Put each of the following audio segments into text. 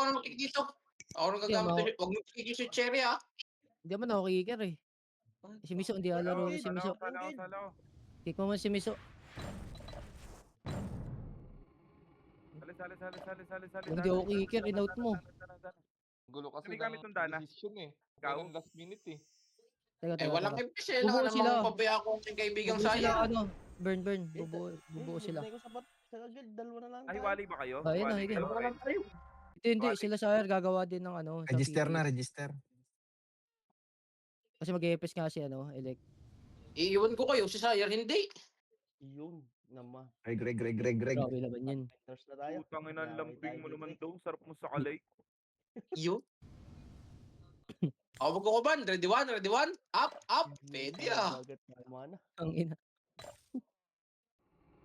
ako naman dito. Ako nang Hindi gagamit mo huwag mo i-kick si Cherry, ah. hindi naman ako kicker, eh. Si Miso hindi Salaw, naglalaro si salaw, Miso. salaw, salaw. Kick mo man si Miso. Sali. Hindi ako kicker, in-out mo. Gulo kasi Kami gamit ng ng dana. desisyon eh. Ikaw? Kaya ng last minute eh. Eh, walang Teka. impis, eh, Bubuo wala sila. namang pabaya ko aking kaibigang Bubuo sila, sayang. burn. Bubuo sila. Ko sapat sa guild, dalawa na lang. Ay, wali ba kayo? Ayun na, Wali sige. kayo. Dalawa lang tayo. Hindi. Balik. Sila Sayar gagawa din ng sa Register na, PBA. register. Kasi mag-e-EPS nga si Elec. Iiwan ko kayo, si Sayar hindi. Yun, naman. Greg. Grabe naman yun. Nurse na tayo. Putang ina, Laway lambing tayo mo dito naman eh. daw. Sarap mo sa kalay. Yun. Ako magkukuban. Ready one. Up. Pwede, ah. Bagat na mana. Ang ina.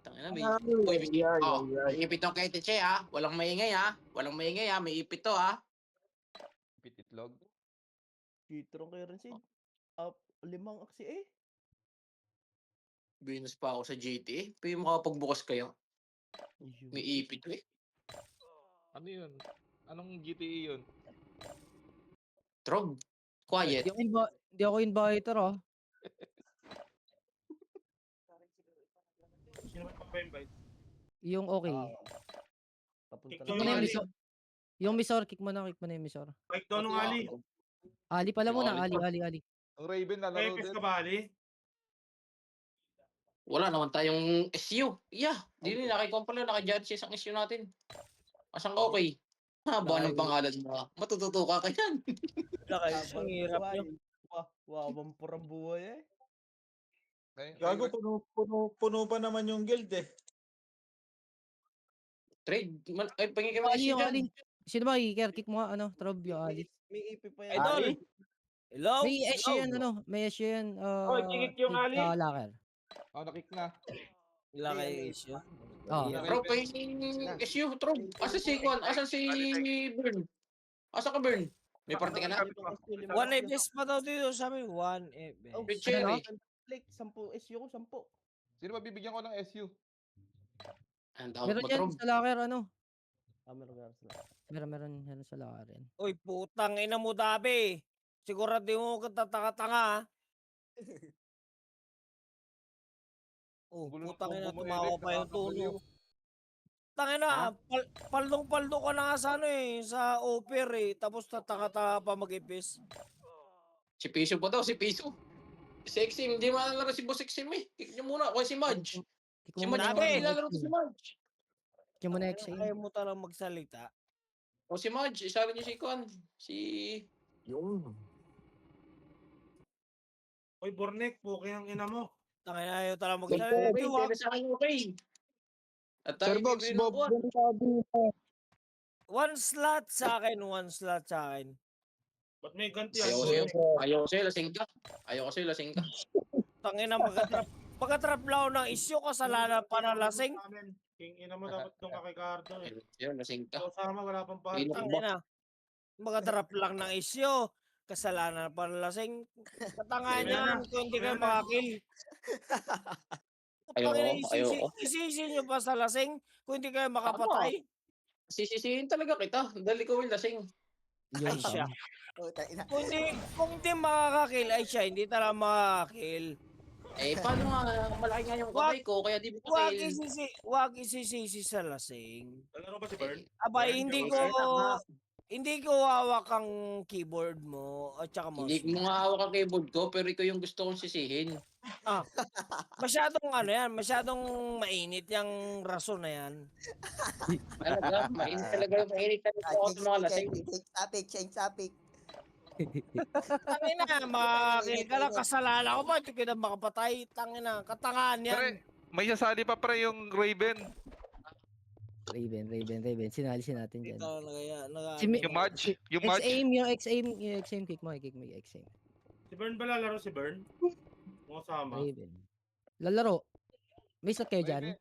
Tangina, may ipit ng kay Teche, ah. Walang maingay, ah. May ipit to, ah. Pititlog. Kitrong kayo rin si up 5 aksi eh. Binus pa ako sa GTA. Pwede makapagbukas kayo. Ayun. May ipit, eh. Ano yun? Anong GTA yun? Trog. Quiet. Hindi ako inviter, ah. Sino ba pa-invite? Yung okay. Papunta Kick Kick mo mo na yung Ali. Misor. Yung Misor, kick mo na yung Misor. Mike daw nung Ali. Ali pala Yung muna, Ali. Ali. Ang Raven May lalaro ipis din. ka ba, Ali? Wala naman tayong SU. Yeah. Di rin, nakikompala, naka-judge isang SU natin. Asang okay. Haba ng pangalan mo. Matututo ka yan. Ang hirap nyo. Wow, mampurang buhay eh. Gago, puno pa naman yung guild eh. Trade. Ay, pangin ka Ali, SU yung dyan. Ali. Sino ba kicker? Kick mo nga, Trob, yung Ali. May IP pa yan. Idol! Hello? May SU yan, May SU yan. kikik yung Ali. Locker. Oh, nakik na. Wala kayo issue. Bro, pangin SU, Trog. Asa si Kwan? Asan si Burn? Asa ka, Burn? May party ka na? 1 FPS pa daw dito sa amin. 1 FPS. Oh, Cherry. Click, 10 SU ko, 10. Sino mabibigyan ko ng SU? And out Meron mo, yan Trog. sa locker, Meron Meron sa locker yan. Uy, putang ina mo dabi. Sigurado mo katatanga-tanga. Oh, Gulo ng putang ina, combo mo, tumawa Eric, pa yung nakakabaliw. tulo. Tangina, paldong-paldo ka na nga sa sa offer eh. Tapos tatanga-tanga pa mag-ipis. Si Piso pa daw, si Piso. Sexy, hindi malalaro si Boss Sexy eh. Kick niyo muna. O si Mudge. Kick Si mo Mudge, muna hindi Nabi! lalaro to si Mudge. Kick mo na XA. Ayaw mo talang magsalita. O si Mudge, isali niyo si Kwan. Si... Yung. Oy, Bornek, puke ang ina mo. Tangina, ayaw talang Okay, magsalita. pero sa akin okay. At tayo bibili ng Kwan. 1 slot sa akin. Ba't may ganti Ayaw sa'yo, lasing ka. Tangina, pagka-trap lang ako ng isyo, kasalanan pa na lasing. King ina mo dapat doon ka kay Cardo eh. Ayaw, lasing ka. So, sama wala pang party. Ino- Tangina, pagka-trap lang ng isyo, kasalanan pa na lasing. Katanga niyan, kung hindi kayo makakil. Ayoko. Isisi nyo pa sa lasing, kung hindi kayo makapatay. Sisisihin talaga kita. Dali ko will lasing. Ay siya. Puta ina. Kung hindi makakakil, ay siya, hindi talaga makakakil. Eh, paano nga, malaki nga yung kamay ko, kaya di mo Wag isisisi sa lasing. Laro ba si Bern? Abay, Bern, hindi ko hawak ang keyboard mo at saka mouse. Hindi mo nga hawak ang keyboard ko, pero ikaw yung gusto kong sisihin. Masyadong masyadong mainit yung rason na yan. Talaga, mainit talaga ako sa mga lasing. Change topic. Tangina, makakil ka lang, kasalanan ko ba? Hindi kita makapatay. Tangina, katangaan yan. Pre, may sasali pa pre yung Raven. Raven. Sinalisin natin dyan. Ito, Yung Mudge. Yung Mudge. Yung X-aim, kick mo yung X-aim. Si Bern ba lalaro si Bern? Mga sama. Raven. Lalaro. May slot kayo dyan?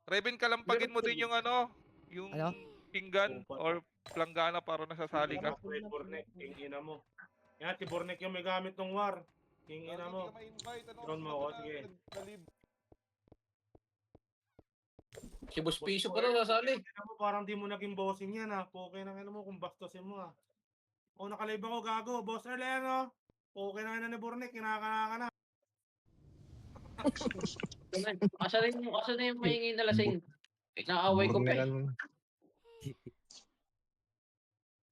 Raven, kalampagin mo din yung yung Ano? pinggan or planggana para nasasali ka. Wait, Bornek, king ina mo. Yan, si Bornek yung may gamit ng war. King ina mo. Tron mo ako, sige. Si Boss Piso pa rin nasali. Ina mo, parang di mo naging bossing yan ha. Okay na mo kung bastos bastusin mo ah. O, nakalive ako, gago. Boss Earl, ano? Okay na ni Burnick, kinakana na. Asa na yung mahingi na lasing? Naaway ko pa eh.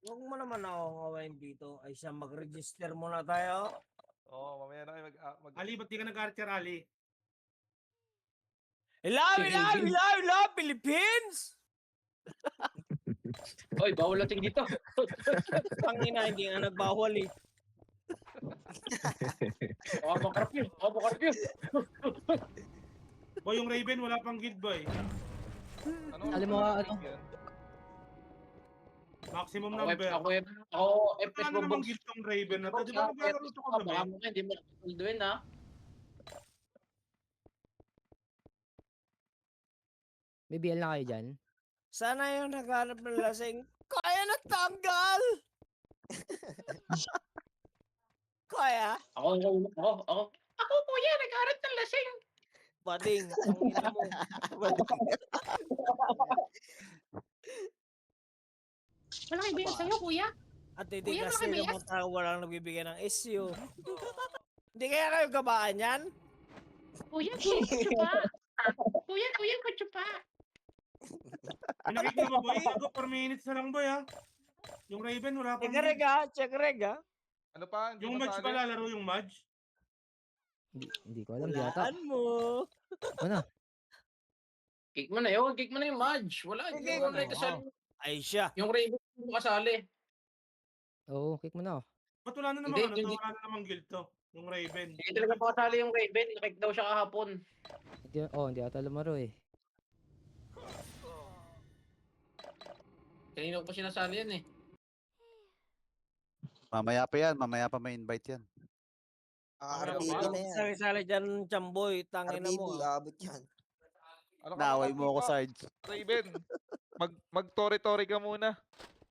Huwag mo naman ako kawain dito. Ay siya, mag-register muna tayo. Oo, mamaya na kayo Ali, ba't di ka nag-archer, Ali? Hello, Philippines! Oy, bawal lasing dito. Pangina, hindi nga nagbawal eh. Baka makarapyo. Boy, yung Raven, wala pang guild, boy. Ano? Alam mo, ano? Maximum Ako, number. FS Ano namang Bobox. guild tong Raven na to? Di ba naglalaro ito Baka kagabi? mo hindi mo nakalduin ha. May BL na kayo dyan? Sana yung naghanap ng lasing. Kaya na tanggal! Kaya? Ako kuya, nag-arat ng lasing. Bading, ang ina mo. Walang ibigay sa'yo, kuya. At hindi Kuya, kasi baka may naman tayo walang nagbibigay ng issue. Hindi kaya kayo gabaan yan? Kuya, kutso pa. Kuya, kutso pa. Pinakita mo, boy. Ako, 4 minutes na lang, boy, ha? Yung Raven, wala pang Check reg ha, check reg ha. Ano pa? Hindi Yung Mudge masali? pala, laro yung Mudge. Hindi ko alam, di ata. Walaan mo. Ano? Kick mo na yung Mudge. Wala, hindi Kick mo mo na na. kasali. Ay siya. Yung Raven mo kasali. Oo, kick mo na. Ba't wala na namang Hindi, ano to? hindi. Wala na namang guild to. Yung Raven. Hindi talaga pa kasali yung Raven. Nakik daw siya kahapon. Hindi ata lumaro eh. Kanina ko pa sinasali yan eh. Mamaya pa may invite yan. RBB Ano? na yan. Sali-sali dyan, Chamboy. Tangin na RBB, mo. ah. abot yan. Ano ka Naway naman mo ako, dito? Sarge. Raven, mag-tori-tori ka muna.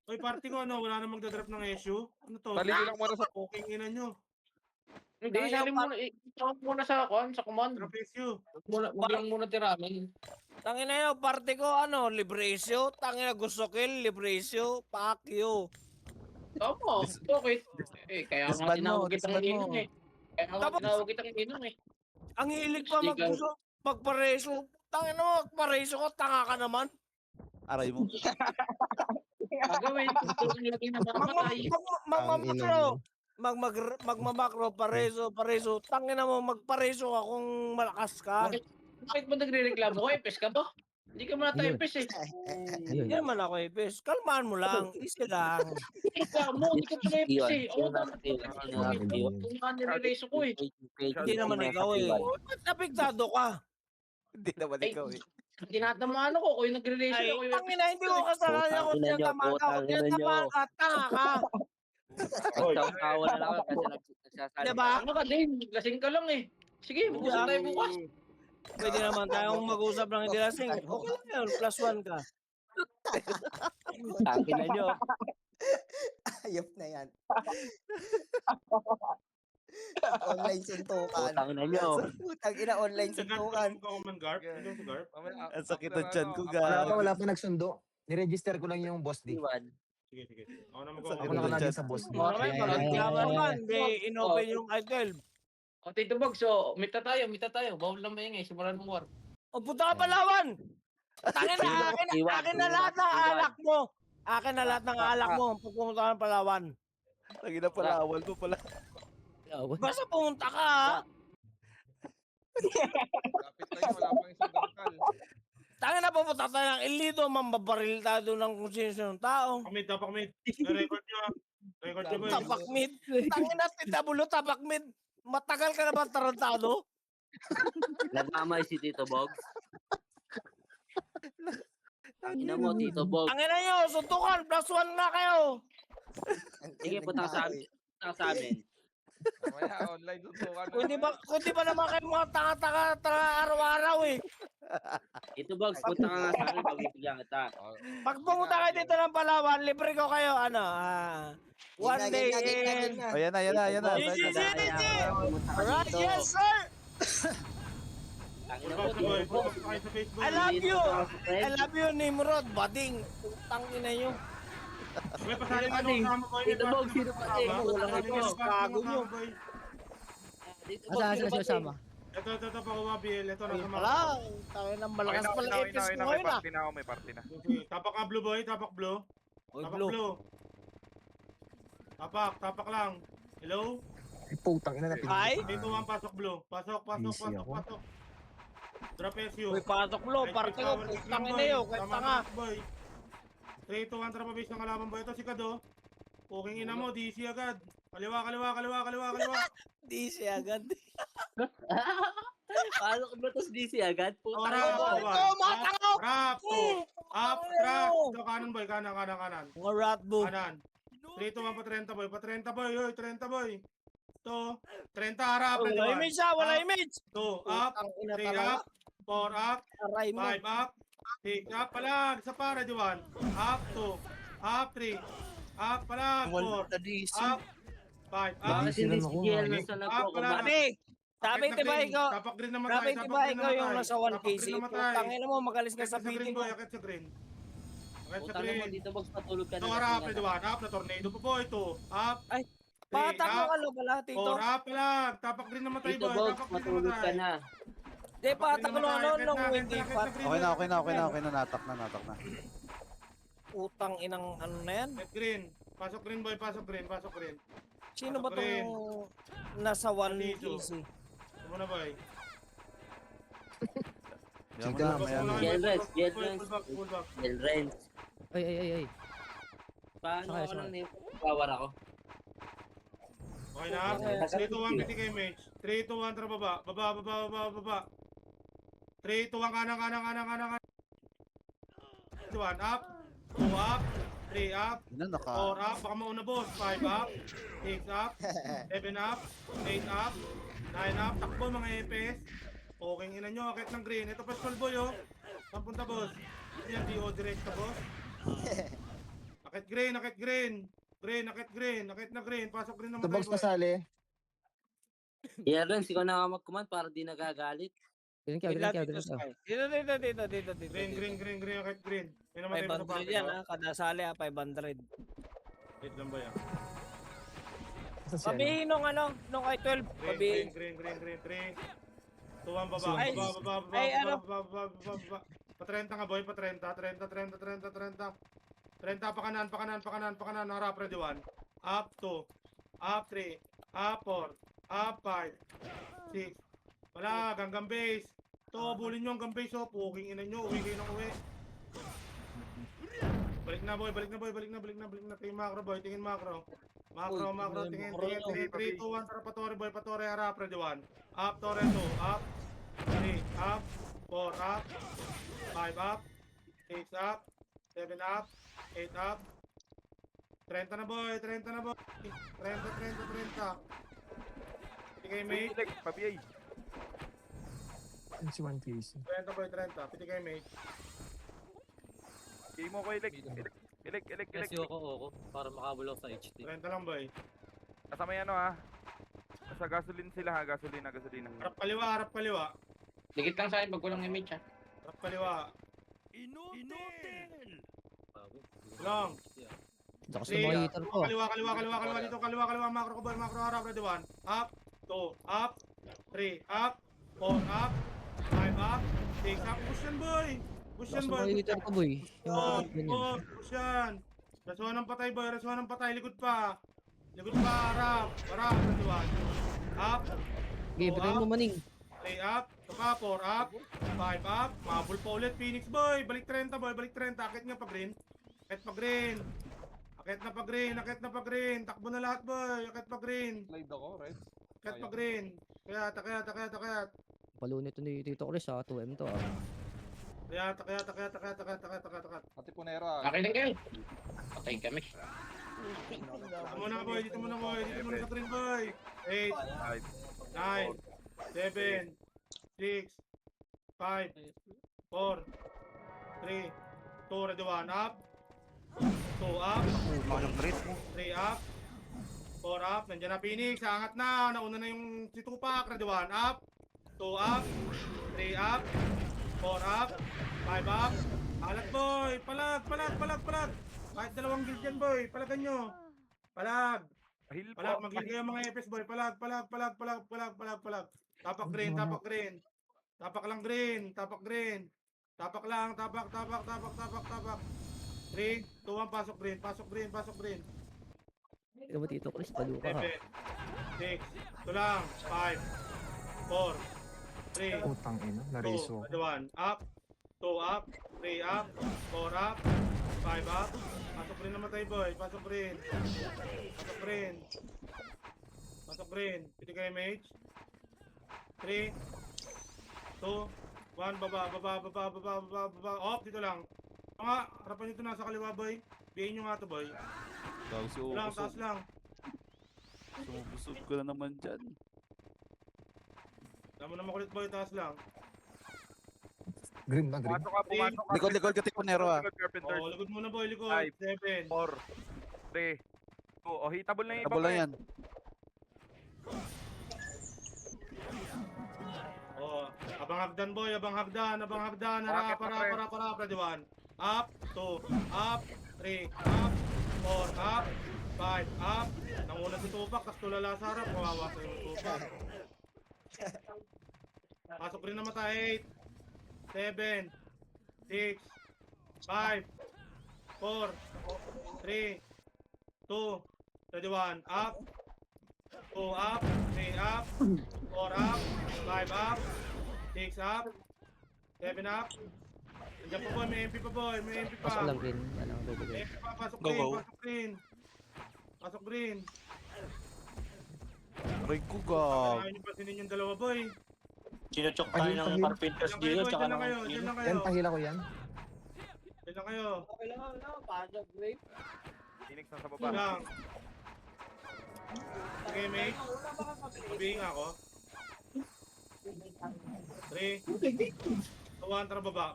Oy, party ko, ano? Wala na magdadrop ng issue? Ano to? Tali lang muna sa Poking ina nyo. Hindi, Kaya sali muna. Tawag muna sa command. Drop issue. Wag lang muna tiramin. Tangin na yun, party ko, libre issue. Tangin na gusto kill, libre issue. Fuck you. Tama. Okay. Kaya nga Disband mo, tinawag kitang disband mo. inong eh. Kaya nga Tapos- tinawag kitang inong eh. Ang hilig pa Sticker. magpareso. Tangin na magpareso ko, tanga ka naman. Aray mo. Gagawin. Tulong lagi na mamatay. Magmamakro, pareso. Tangin na mo, magpareso ka kung malakas ka. Bakit mo nagre-reklamo ko? Epes ka ba? Hindi ka muna tayo Yun. epes eh. Ayun. Hindi naman ako ipis. Kalmahan mo lang. Easy lang. Reklamo, hindi ka pala epes eh. Oo, bakit kung nga nire-race ko eh. Hindi naman ikaw eh. Ba't napiktado ka? Hindi naman Ay, ikaw eh. Tinatamaan ako. Kung yung nagre-race Ay, ako yung tangin na, hindi ko kasalanan ako tinatamaan ka. Kung tinatamaan ka, tanga ka. Tawa na lang ako kasi nagsasabi. Diba? Ano ka din? Lasing ka lang eh. Sige, mag-usap tayo bukas. Pwede naman tayong mag-usap ng hindi lasing. Okay lang yun, +1 ka. Tangin na nyo. Ayop na yan. Online suntukan. Tangin na nyo. Putang ina, online suntukan. Nagkakaroon ko man Garp. Ano si Garp? Mamaya, Ang sakit ng after tiyan ko, ano, gag. Wala pa nagsundo. Niregister ko lang yung boss D. Iwan. Sige. Ako na Sakit Ako mag-o-open. na ng lagi tiyan. sa boss D. Okay, Ay, magkakama naman. Hindi, inopen yung I-12. O, Tito Bog, so, mita tayo. Bawal lang maingay. Simulan mo war. O, punta ka Palawan! Tangin na, akin na lahat ng alak mo. Akin na lahat ng alak mo pag pumunta ka ng Palawan. Lagi na pala, awal mo pala. Basta pumunta ka, ha? Lapit lang yun, wala pang isang dangkal. Tangin na, pupunta tayo ng Ilito, mambabaril tayo doon ng kung sino-sino tao. Tapak mid. Na-record nyo ah. Record nyo ba yun? Tapak mid. Tangin na, titabulo, tapak mid. Matagal ka na ba tarantado? Nagmamay si Tito Bogs. Ina mo, Tito Bogs. Tangin na nyo, suntukan, +1 na kayo. Sige, punta ka sa amin. Punta ka sa amin. Mamaya, online tutukan. Kung di ba naman kayo mga tanga-tanga araw-araw eh. Tito Bogs, punta ka nga sa amin. Pagbibigyan kita. Pag pumunta kayo dito ng Palawan, libre ko kayo, one day in. O, yan na. GG, Sarge. GG! Pumunta ka Alright, dito. yes sir! Tangina Boy, mo, Tito boy, Bogs. kayo sa Facebook. I love Dito you! ka sa friend. I love you, Nimrod, bading. Putang ina nyo. Boy, pasali ka Sino nung ba, kasama, boy. Dito, Bog, sino ba, Kasama. Wala Pasali ito, ka nung gago nyo. kasama, boy. Asahan sila siya sama. Ito, pakuha, BL. Ito, nasa mga. Wala, tayo ng malakas pala ipis ko ngayon ah. May party na. Okay, tapak ka, blue boy. Tapak blue. Oy, Tapak Blue. blue. Tapak lang. Hello? Ay, putang ina na Ay? Dito ang pasok blue. Pasok. Busy ako. Drop SU. Uy, pasok lo, parte ko, putang ina yun, kwenta nga. Boy. 3 to 1 trapa base ng kalaban boy. Ito si Kado. Puking ina mo, DC agad. Kaliwa. Di siya agad. Paano ko ba tos DC agad? Oh, Puta rap, ko. Ito, mga tao! Rap, to. Up, track. Ito, kanan boy. Kanan. Mga rat boom. Kanan. 3 to 1 pa 30 boy. Pa 30 boy. Oy, 30 boy. Ito. 30 harap. Wala image ah, wala image. 2 up. Putang ina 3 talaga. up. 4 up. Aray mo. 5 up. 6 up. Palag. Isa pa, ready 1. Up, 2. Up, 3. Up, palag. 4. Up. 5 up. Bakit hindi si GL Mali. nasa Ah, nagkukumat? wala. Ate, sabi Akit na tibay green. ko. Tapak green namatay. Grabe tapak tibay green ko yung namatay. nasa Tapak 1KC. green namatay. Putang ina mo, magalis ka Akit sa sa green feeding boy. ko. Akit sa green. Akit sa Puta naman green. dito box patulog ka Ito na. harap. Ready 1. Up na tornado po boy. 2 up. Ay, 3 Patak mo up. ano pala, Tito. 4 up lang. Tapak green namatay Dito boy. box Tapak green matulog ka namatay. na. Di, patak mo ano, nung hindi Akit pat. sa green. Okay na. Natak na. Utang inang ano na yan. Akit green. Pasok green boy. Pasok green. Sino ba Pasok rin. tong nasa 1KC? Ito mo na boy. Chika, Gel Reds, Gel Reds. Full back. Gel Reds. Ay. Paano Sakay, ako sakay. nang nipawar ako? Okay na. 3 to 1 PTK mage. 3 to 1 tara baba. Baba. 3 to 1 kanan. 1 up. 2 up. 3 up. 4 up. Baka mauna boss. 5 up. 6 up. 7 up. 8 up. 9 up. Takbo mga EPS. Okay ina nyo. Akit ng green. Ito pa small boy oh. Saan punta boss? Yan DO direct ka boss. Akit green. Akit na green. Pasok green naman Ito box tayo boy. nasali. Gel Reds, ikaw na nga mag-command para di nagagalit. Ganun ka. Dito. Green, akit green. May namatay pa sa 500 party yan ko. ha, kada sali ha, 500. Wait lang ba yan? Asa siya? Pabihin nung ano, nung kay 12. Pabihin. Green. 3. Tuwang baba. Ay, ay, ano? Baba. Pa 30 nga boy, pa 30. 30. 30 pa kanan. Harap, ready 1. Up 2. Up 3. Up 4. Up 5. 6. Wala, hanggang base. To, bulin nyo hanggang base oh. Puking ina nyo, uwi kayo ng uwi. Balik na boy. Tingin macro boy, tingin macro. Macro, tingin. 3, 2, 1, tara patore boy, patore harap, ready 1. Up, tore 2, up. 3, up. 4, up. 5, up. 6, up. 7, up. 8, up. 30 na boy. 30. Pitikay mate. Si 1KC. 30 boy, 30. Pitikay mate. Kasi ako, para makabulaw sa HT. 30 lang boy. Kasama yan Nasa gasoline sila ha, gasolina. Harap kaliwa. Dikit lang sa akin pag walang image ha. Harap kaliwa. Long. Lakas ng mga hitter ko. Kaliwa dito, kaliwa, macro ko boy, macro harap, ready 1. Up, 2, up, 3, up, 4, up, 5 up, 6 up, push yan boy. Lakas ng mga hitter ko, boy. Yung mga ganyan. Push yan. Rasuhan ng patay boy, likod pa, harap, ready 1. Up, Okay, bigay mo maning. 3 up, ito pa, 4 up, 5 up, mabul pa ulit, Phoenix boy, balik 30 boy, akit nga pa green. Akit na pa green, takbo na lahat boy, akit pa green. Slide ako, right? Akit pa green. Kayat. Palo nito ni Tito Chris ha, 2M to ah. Kayat. Pati Punera. Akin din kayo. Patay kami. Dito muna sa green boy. 8, 9, 7, 6, 5, 4, 3, 2, ready 1, up. 2 up. 3 up. 4 up. Nandiyan na Phoenix. Angat na. Nauna na yung si Tupac. Ready 1 up. 2 up. 3 up. 4 up. 5 up. Alat boy. Palag. Kahit dalawang guild yan, boy. Palagan nyo. Palag. Palag, mag-guild kayo mga FS, boy. Palag. Tapak green. Tapak lang green. Tapak lang. Tapak. 3, 2, 1, pasok green. Ikaw mo dito, Chris. Balo ka ha. 7, 6, ito lang. 5, 4, 3, Putang ina. 2, Nariso. 1, up. 2 up. 3 up. 4 up. 5 up. Pasok green namatay, boy. Pasok green. Piti kayo, mage. 3, 2, 1, baba. Off, dito lang. Mga, harapan nyo ito nasa kaliwa, boy. Bihin nyo nga ito, boy. Ito lang, taas lang. Sumusog ko na naman dyan. Tama na makulit, boy. Taas lang. Green na, green. Likod ka tipunero ah. Oh, likod muna, boy. Likod. 7. 4, 3, 2. Oh, hitable na yung Double lang yan. Oh, abang hagdan, boy. Abang hagdan. Para. Ready, 1. Up. 2. Up. 3. Up. 4. Up. 5. Up. Nanguna si Tupac. Tapos tulala sa harap. Kawawa sa yung Tupac. Pasok rin naman tayo. 8. 7. 6. 5. 4. 3. 2. Ready, 1. Up. 2 up. 3 up. 4 up. 5 up. 6 up. 7 up. Andiyan pa, boy. May MP pa, boy. May MP pa. Pasok lang green. Ano, May bibigay. MP pa. Pasok Go, green. go. Pasok green. Aray ko gag. Ayaw nyo pansinin yung dalawa, boy. Sinuchok tayo tayo ng ng Ayun, carpenters Diyan kayo, dito, boy. tsaka Diyan lang kayo. ng Diyan lang kayo. Yan, pahila ko yan. Diyan lang kayo. Okay lang, pasok, wait. Phoenix na sa Diyan baba. lang. Sige, mate. Sabihin nga ako. 3. 1, tara baba.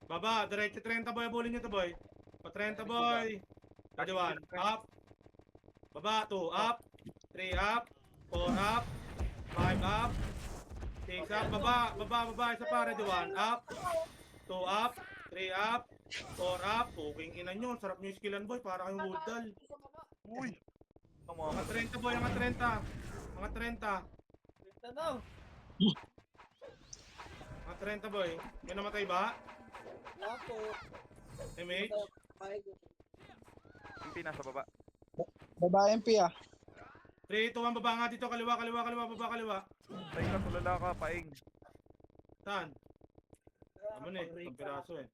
Baba. Diretso 30, boy. Abulin nyo to, boy. Pa 30, boy. Ready, 1. Up. Baba. 2. Up. 3 up. 4 up. 5 up. 6 up. Baba. Isa pa. Ready, 1. Up. 2 up. 3 up. 4 up. Puking ina nyo. Sarap nyo yung skillan, boy. Para kayong woodal. Uy! Tama Mga 30, boy. Mga 30. Ito daw. Mga 30, boy. May namatay ba? Lapo. MH? MP nasa baba. Baba MP ah. 3, 2, 1. Baba nga dito. Kaliwa. Baba. Tay ka, tulala ka, paing. Saan? Naman eh. Ang piraso eh.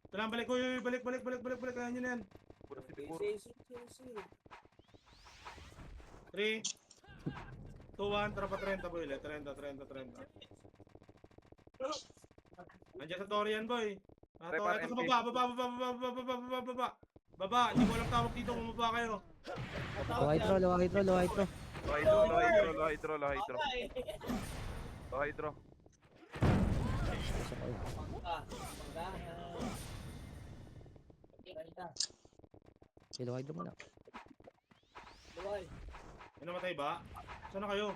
Ito lang, balik. Uy, balik. Ayan yun yan. Puro si Biguro. 3, 2, 1. Tara pa 30, boy. 30. Nandiyan sa Torian, boy. Prepare Ito sa MP. baba. Hindi ko alam tawag dito. Bumaba kayo. Low hydro. Low hydro. Pasok ko. Low hydro muna. May namatay ba? Saan na kayo?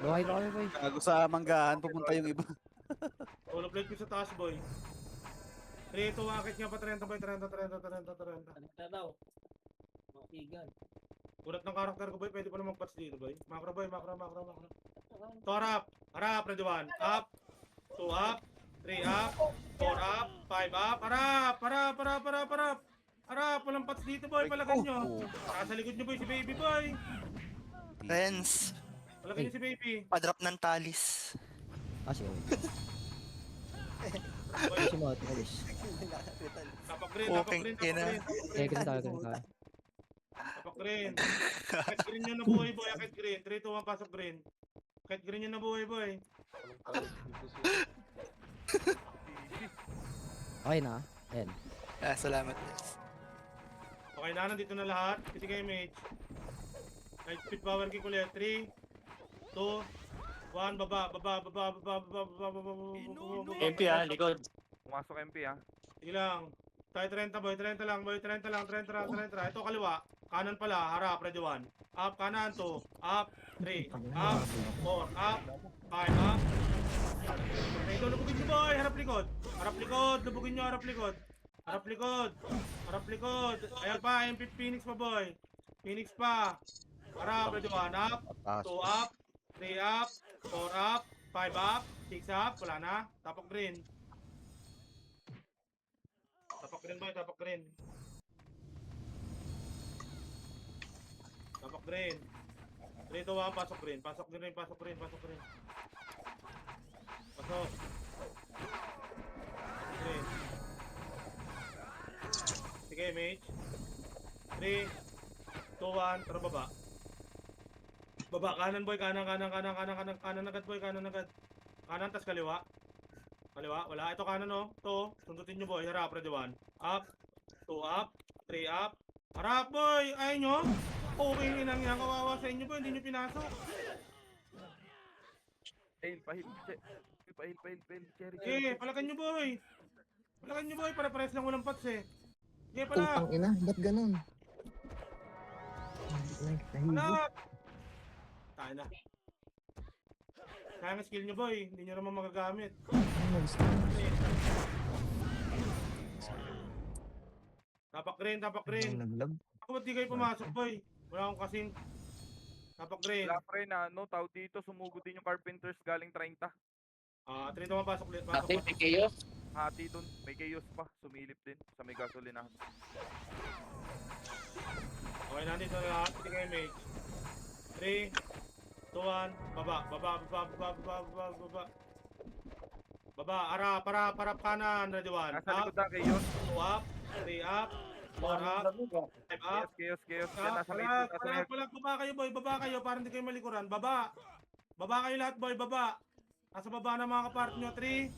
Low hydro kami, boy. Gago sa manggahan, pupunta yung iba. Solo plate ko sa taas, boy. 3, 2, akit nga pa 30, boy. 30. daw. Makigan. Ulat ng karakter ko, boy. Pwede pa na mag-patch dito, boy. Macro, boy. Macro. To harap. Ready, 1. Up. 2 up. 3 up. 4 up. 5 up. Harap. Walang patch dito, boy. Palagan nyo. Nasa likod nyo, boy. Si baby, boy. Renz, Palagan nyo si baby. padrop ng talis. Ah, sige. Boy, Kasi mo, tumalis. tapak green. Okay, ina. Eh, green tayo. Tapak green. Akit green nyo nabuhay, boy. Akit green. 3, 2, 1. Pasok green. Akit green nyo nabuhay, boy. Okay na. Ayan. Salamat. Okay na, nandito na lahat. Kasi kayo, mate. Light speed power kick ulit. 3, 2, 1. Baba. MP ha, likod. Pumasok MP ah. Sige lang. Tayo 30, boy. 30 lang. Ito kaliwa. Kanan pala. Harap. Ready, 1. Up. Kanan. 2. Up. 3. Up. 4. Up. 5. Up. Ito, lubugin nyo, boy. Harap likod. Lubugin nyo, harap likod. Harap likod. Harap likod. Ayan pa, MP Phoenix pa boy. Phoenix pa. Harap, ready 1 up. 2 up. 3 up. 4 up. 5 up. 6 up. Wala na. Tapak green. Tapak green boy, tapak green. Tapak green. 3, 2, 1, pasok green. Pasok green, pasok green, pasok green. Pasok. Green. Sige, mate. 3, 2, 1, tara baba. Baba, kanan boy, kanan agad boy, kanan agad. Kanan, tas kaliwa. Kaliwa, wala. Ito kanan no. Ito, sundutin nyo boy, harap, ready 1. Up, 2 up, 3 up. Harap boy, ayaw nyo. Okay, inang yan, kawawa sa inyo boy, hindi nyo pinasok. Pahil. Cherry. Sige, palakan nyo boy. Palakan nyo boy, para-pares lang walang pats eh. Sige, palak. Putang ina, ba't ganun? Nahigo. Palak. Tayo na. Kaya nga skill nyo boy, hindi nyo naman magagamit. Tapak green, tapak green. Naglag. Ako ba't di kayo pumasok boy? Wala akong kasing. Tapak green. Wala pre na ano, tao dito, sumugod din yung carpenters galing 30. Ah, 3 naman pasok ulit. Pasok, Ate, pasok. kayo. Hati dun, may chaos pa, sumilip din sa may gasolinahan. Okay, nandito na lahat. Hindi kayo mage. 3, 2, 1, baba, baba, baba, baba, baba, baba, baba. Baba, harap kanan, ready 1. Nasa likod na chaos. 2 up, 3 up, 4 up, 5 up. Chaos. Yan, nasa may Palag, baba kayo boy, baba kayo para hindi kayo malikuran. Baba. Baba kayo lahat boy, baba. Nasa baba na mga kapart nyo. 3,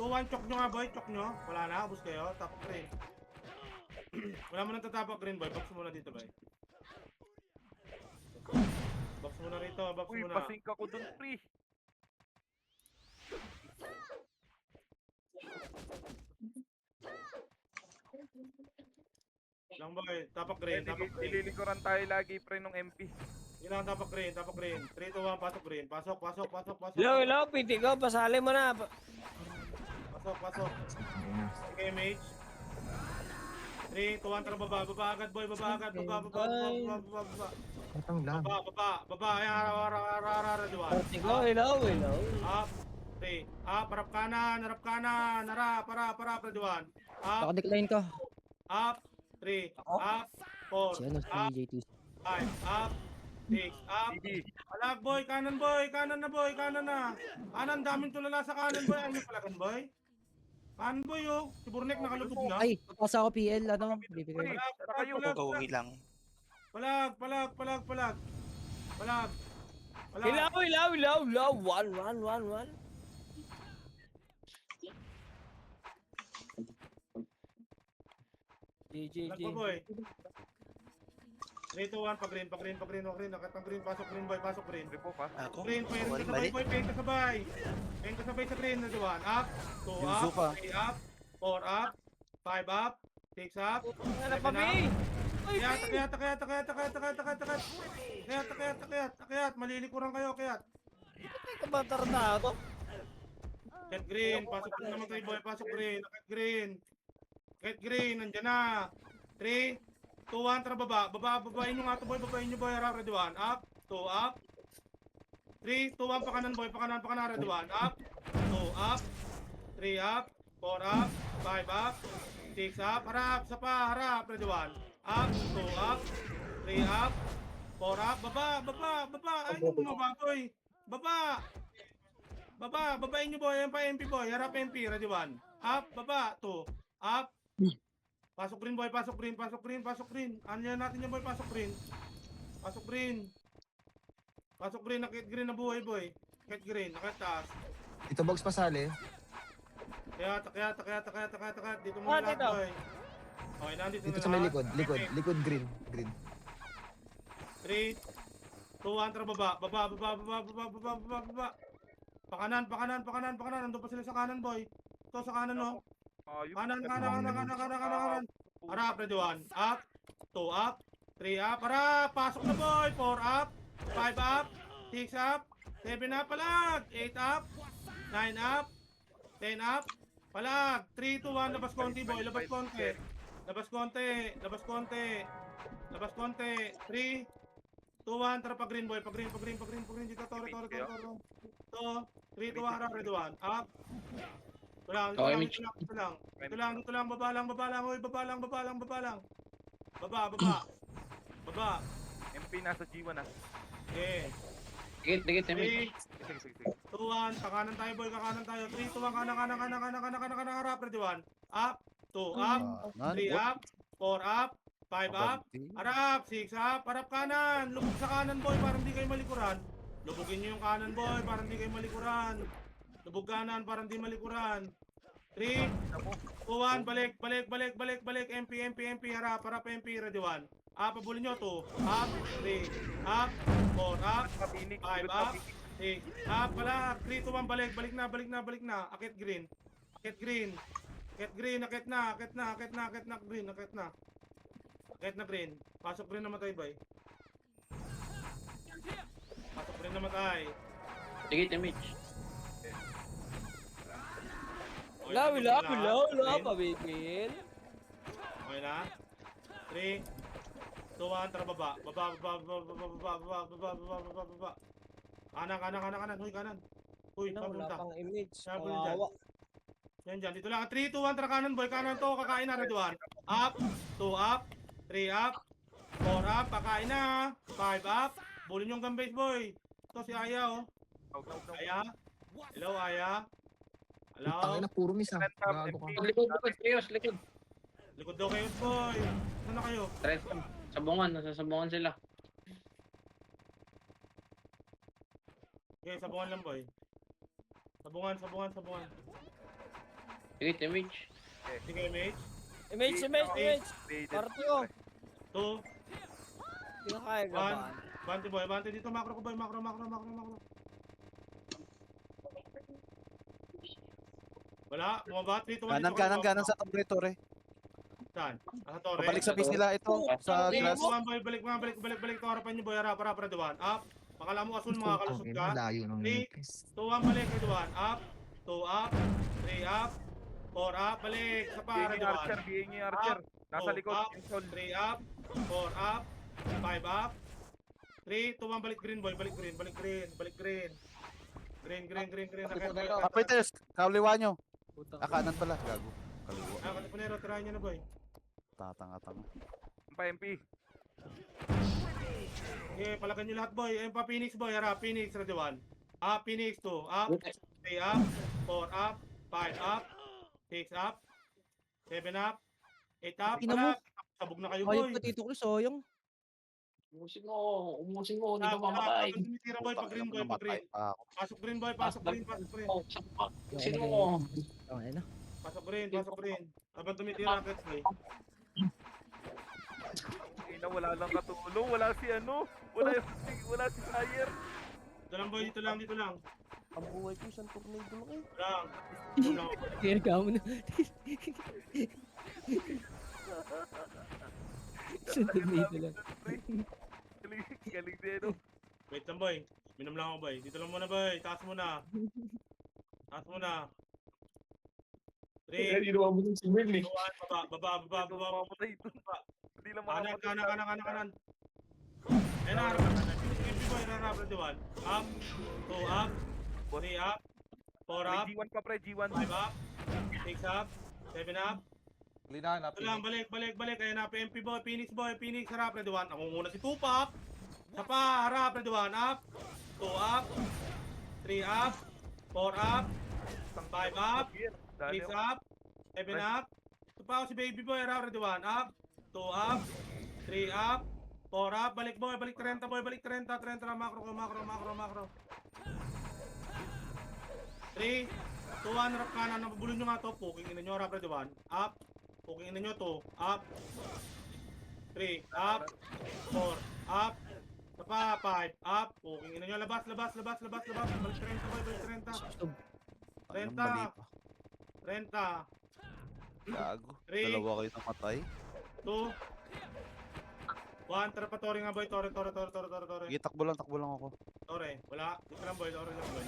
2, 1, chok nyo nga boy, chok nyo. Wala na, ubus kayo, tapak green. Wala mo nang tatapak green boy, box muna dito boy. Box muna rito, box Uy, muna. pasing ka ko dun pre. Lang boy, tapak green, tapak green. Nililikuran tayo lagi pre nung MP. Ilang tapak green, tapak green. 3, 2, 1, pasok green. Pasok. Hello, piti ko, pasali mo na. Pasok. Sige, mage. 3, 2, 1, tara baba. Baba agad, boy. Baba agad. Baba. Matang lang. Baba. Ayan, ara, diwan. Hello. Up. 3. Up, harap kanan. Harap, diwan. Up, Baka-decline ko. up. 3. Up. 4. Si ano, si Up. JT. 5. Up. 6. Up. Sige. Alag, boy. Kanan na, boy. Kanan na. Kanan, daming tulala sa kanan, boy. Ayun yung palagan, boy. Kanan, boy, oh. Si Burnek nakalutog na. Ay, papasa ko PL, ano? Bibigay. Palag. Uwi lang. Palag. Hello. 1. Palag pa, boy. 3, 2, 1, pag-green. Nakatang green, pasok green, boy, pasok green. Pre po pa. Ako? Green, pwede Balik, kasabay, balik. boy, pwede kasabay. Pwede kasabay sa green, na diwan. Up, 2 Yung up, Zupa. 3 up, 4 up, 5 up, 6 up, Ano 7 pa, up. Bi? Kayat, malilikuran kayo, kayat. Kabatar na ako. Cat green, pasok na naman kayo, boy, pasok green, Cat green, nandyan na. 3, 2, 1, tara baba. Babain nyo nga to, boy, babain nyo, boy, harap, ready 1, up, 2 up. 3, 2, 1, pakanan, boy, pakanan, ready 1, up, 2 up, 3 up, 4 up, 5 up, 6 up, harap, ready 1, up, 2 up, 3 up, 4 up, baba, ay, nyo bumaba, boy, babain nyo, boy, yan pa MP, boy, harap MP, ready 1, up, baba, 2, up, pasok green, boy, pasok green. Ano yan natin yan, boy, pasok green. Nakit green na buhay, boy. Nakit green, nakataas. Ito box pasali. Kaya. Dito mo lahat, Dito. boy. Okay, nandito Dito na sa may lahat. likod green. 3, 2, 1, tara baba. Baba. Pakanan. Nandun pa sila sa kanan, boy. Ito sa kanan, no. Kanan. Harap, ready 1. Up, 2 up, 3 up. Harap, pasok na, boy. 4 up, 5 up, 6 up, 7 up, palag. 8 up, 9 up, 10 up, Palag! 3, 2, 1, labas konti boy, labas konti. Labas konti, labas konti. Labas konti. 3, 2, 1, tara pa green boy, pa green. Dito, tore. Ito, 3, 2, 1, harap, ready, 1. Up. Ito lang. Baba lang. Oy, baba lang. Baba. MP nasa G1 ah. Okay. Dikit, Mitch. 3, 2, 1, kakanan tayo boy, 3, 2, 1, kanan, harap, ready, 1. Up, 2, up, 3 up, 4 up, 5 up, harap, 6 up, harap kanan, lubog sa kanan boy, para hindi kayo malikuran. Lubugin nyo yung kanan boy, para hindi kayo malikuran. Lubog kanan, para hindi malikuran. 3, 2, 1, balik, MP, harap, MP, ready, 1. Up, pabulin nyo, 2, up, 3, up, 4 up, 5 up, 6 up, pala, 3, 2, 1, balik na, akit green, akit na green, pasok green namatay bay. Dikit, Mitch. Wala, pabigil. Okay na? 3, 2, 1, tara baba. Kanan. Uy, Wala papunta. pang image. Sabi Kawawa. Yan dyan, dito lang. 3, 2, 1, tara kanan boy. Kanan to, kakain na, ready, 1. Up, 2 up, 3 up, 4 up, kakain na. 5 up, bulin yung gambase boy. Ito si Aya, oh. Aya? Hello, Aya? Hello? Tangina, puro miss ah. Gago ka. Likod, Trios, likod. Likod daw kayo, boy. Saan na kayo? Tres, nasa sabungan sila. Okay, sabungan lang, boy. Sabungan. Dikit, Mitch. Sige, mate. Image. Partyo. 2, Hindi na kaya 1. gaban. Bante, boy. Bante dito. Macro ko, boy. Macro. Wala. Bumaba. 3, 2, 1. Kanan sa torre. Saan? Sa torre. Pabalik sa base nila ito. Sa glass. Balik. Ito, harapan nyo, boy. Harap, ready, 1. Up. Bakala mo asun, mga kalusot ka. Layo ng 3, 2, 1, balik, ready, 1. Up. 2 up. 3 up. 4 up. Balik. Sa pa, ready, 1. Being Archer. Nasa Up, likod. up, Yung sol. 3 up, 4 up, 5 up, 3, 2, 1, balik green boy, balik green. Green, nakit boy. Operators, kaliwa nyo. Kanan pala, gago. Kaliwa. Katipunero, tirahan nyo na boy. Tatanga. Pa MP. Okay, palagan nyo lahat boy. Ayun pa, Phoenix boy, harap, Phoenix, ready 1. Up, Phoenix, 2 up, 3 up, 4 up, 5 up, 6 up, 7 up, 8 up, Ina mo. sabog na kayo Ayaw boy. pa dito ko, soyong. Umusin mo, hindi ka Pag mamatay. tumitira boy, pag green boy, pag green. Pasok green boy, pasok green. Sino mo? Okay na. Pasok green. Habang tumitira, akit boy. Ina, wala lang katulong. Wala si ano. Wala si Fire. Dito lang boy, dito lang. Ang buhay ko isang tornado lang eh. Lang. Kaya ka mo na. Sunod lang. Galing din, no? Wait lang boy. Minom lang ako boy. Dito lang muna boy. Taas muna. 3, 2, 1, baba. Mamamatay ito. Hindi lang makamatay. Kanan. Ayan na, harap. MP boy, harap. Ready 1. Up. 2 up. 3 up. 4 up. G1 pa pre, G1. 5 up. 6 up. 7 up. Linahan Ito lang, balik. Ayan na, MP boy, Phoenix, harap, ready 1. Ako muna si Tupac. Isa pa, harap, ready 1. Up. 2 up. 3 up. 4 up. 5 up. 6 up. 7 up. Ito pa ako si Baby Boy, harap, ready 1. Up. 2 up. 3 up. 4 up. Balik boy, balik 30 boy, balik 30. Macro. 3, 2, 1, harap kanan. Napabulon nyo nga to. Puking ina nyo, harap, ready 1. Up. Puking ina nyo to. Up. 3. Up. 4. Up. Isa pa. 5. Up. Puking ina nyo. Labas. Balik 30 boy. Balik 30. 30. Gago. 3, Dalawa kayo namatay. 2, 1. Tara pa, Tore nga boy. Tore. Sige, takbo lang ako. Tore. Wala. Dito lang boy. Tore lang boy.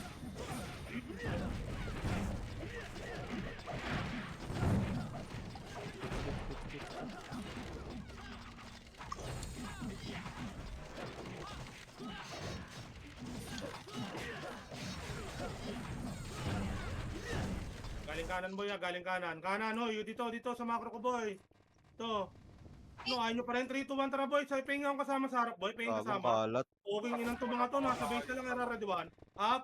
kanan boy, galing kanan. Kanan, oh, dito sa macro ko boy. Ito. No, ayaw nyo pa rin. 3, 2, 1, tara boy. Sa ipingang kasama sa harap boy. Pingin Gagong kasama. kalat. Okay, inang to mga to. Nasa base na lang nararadiwan. Up,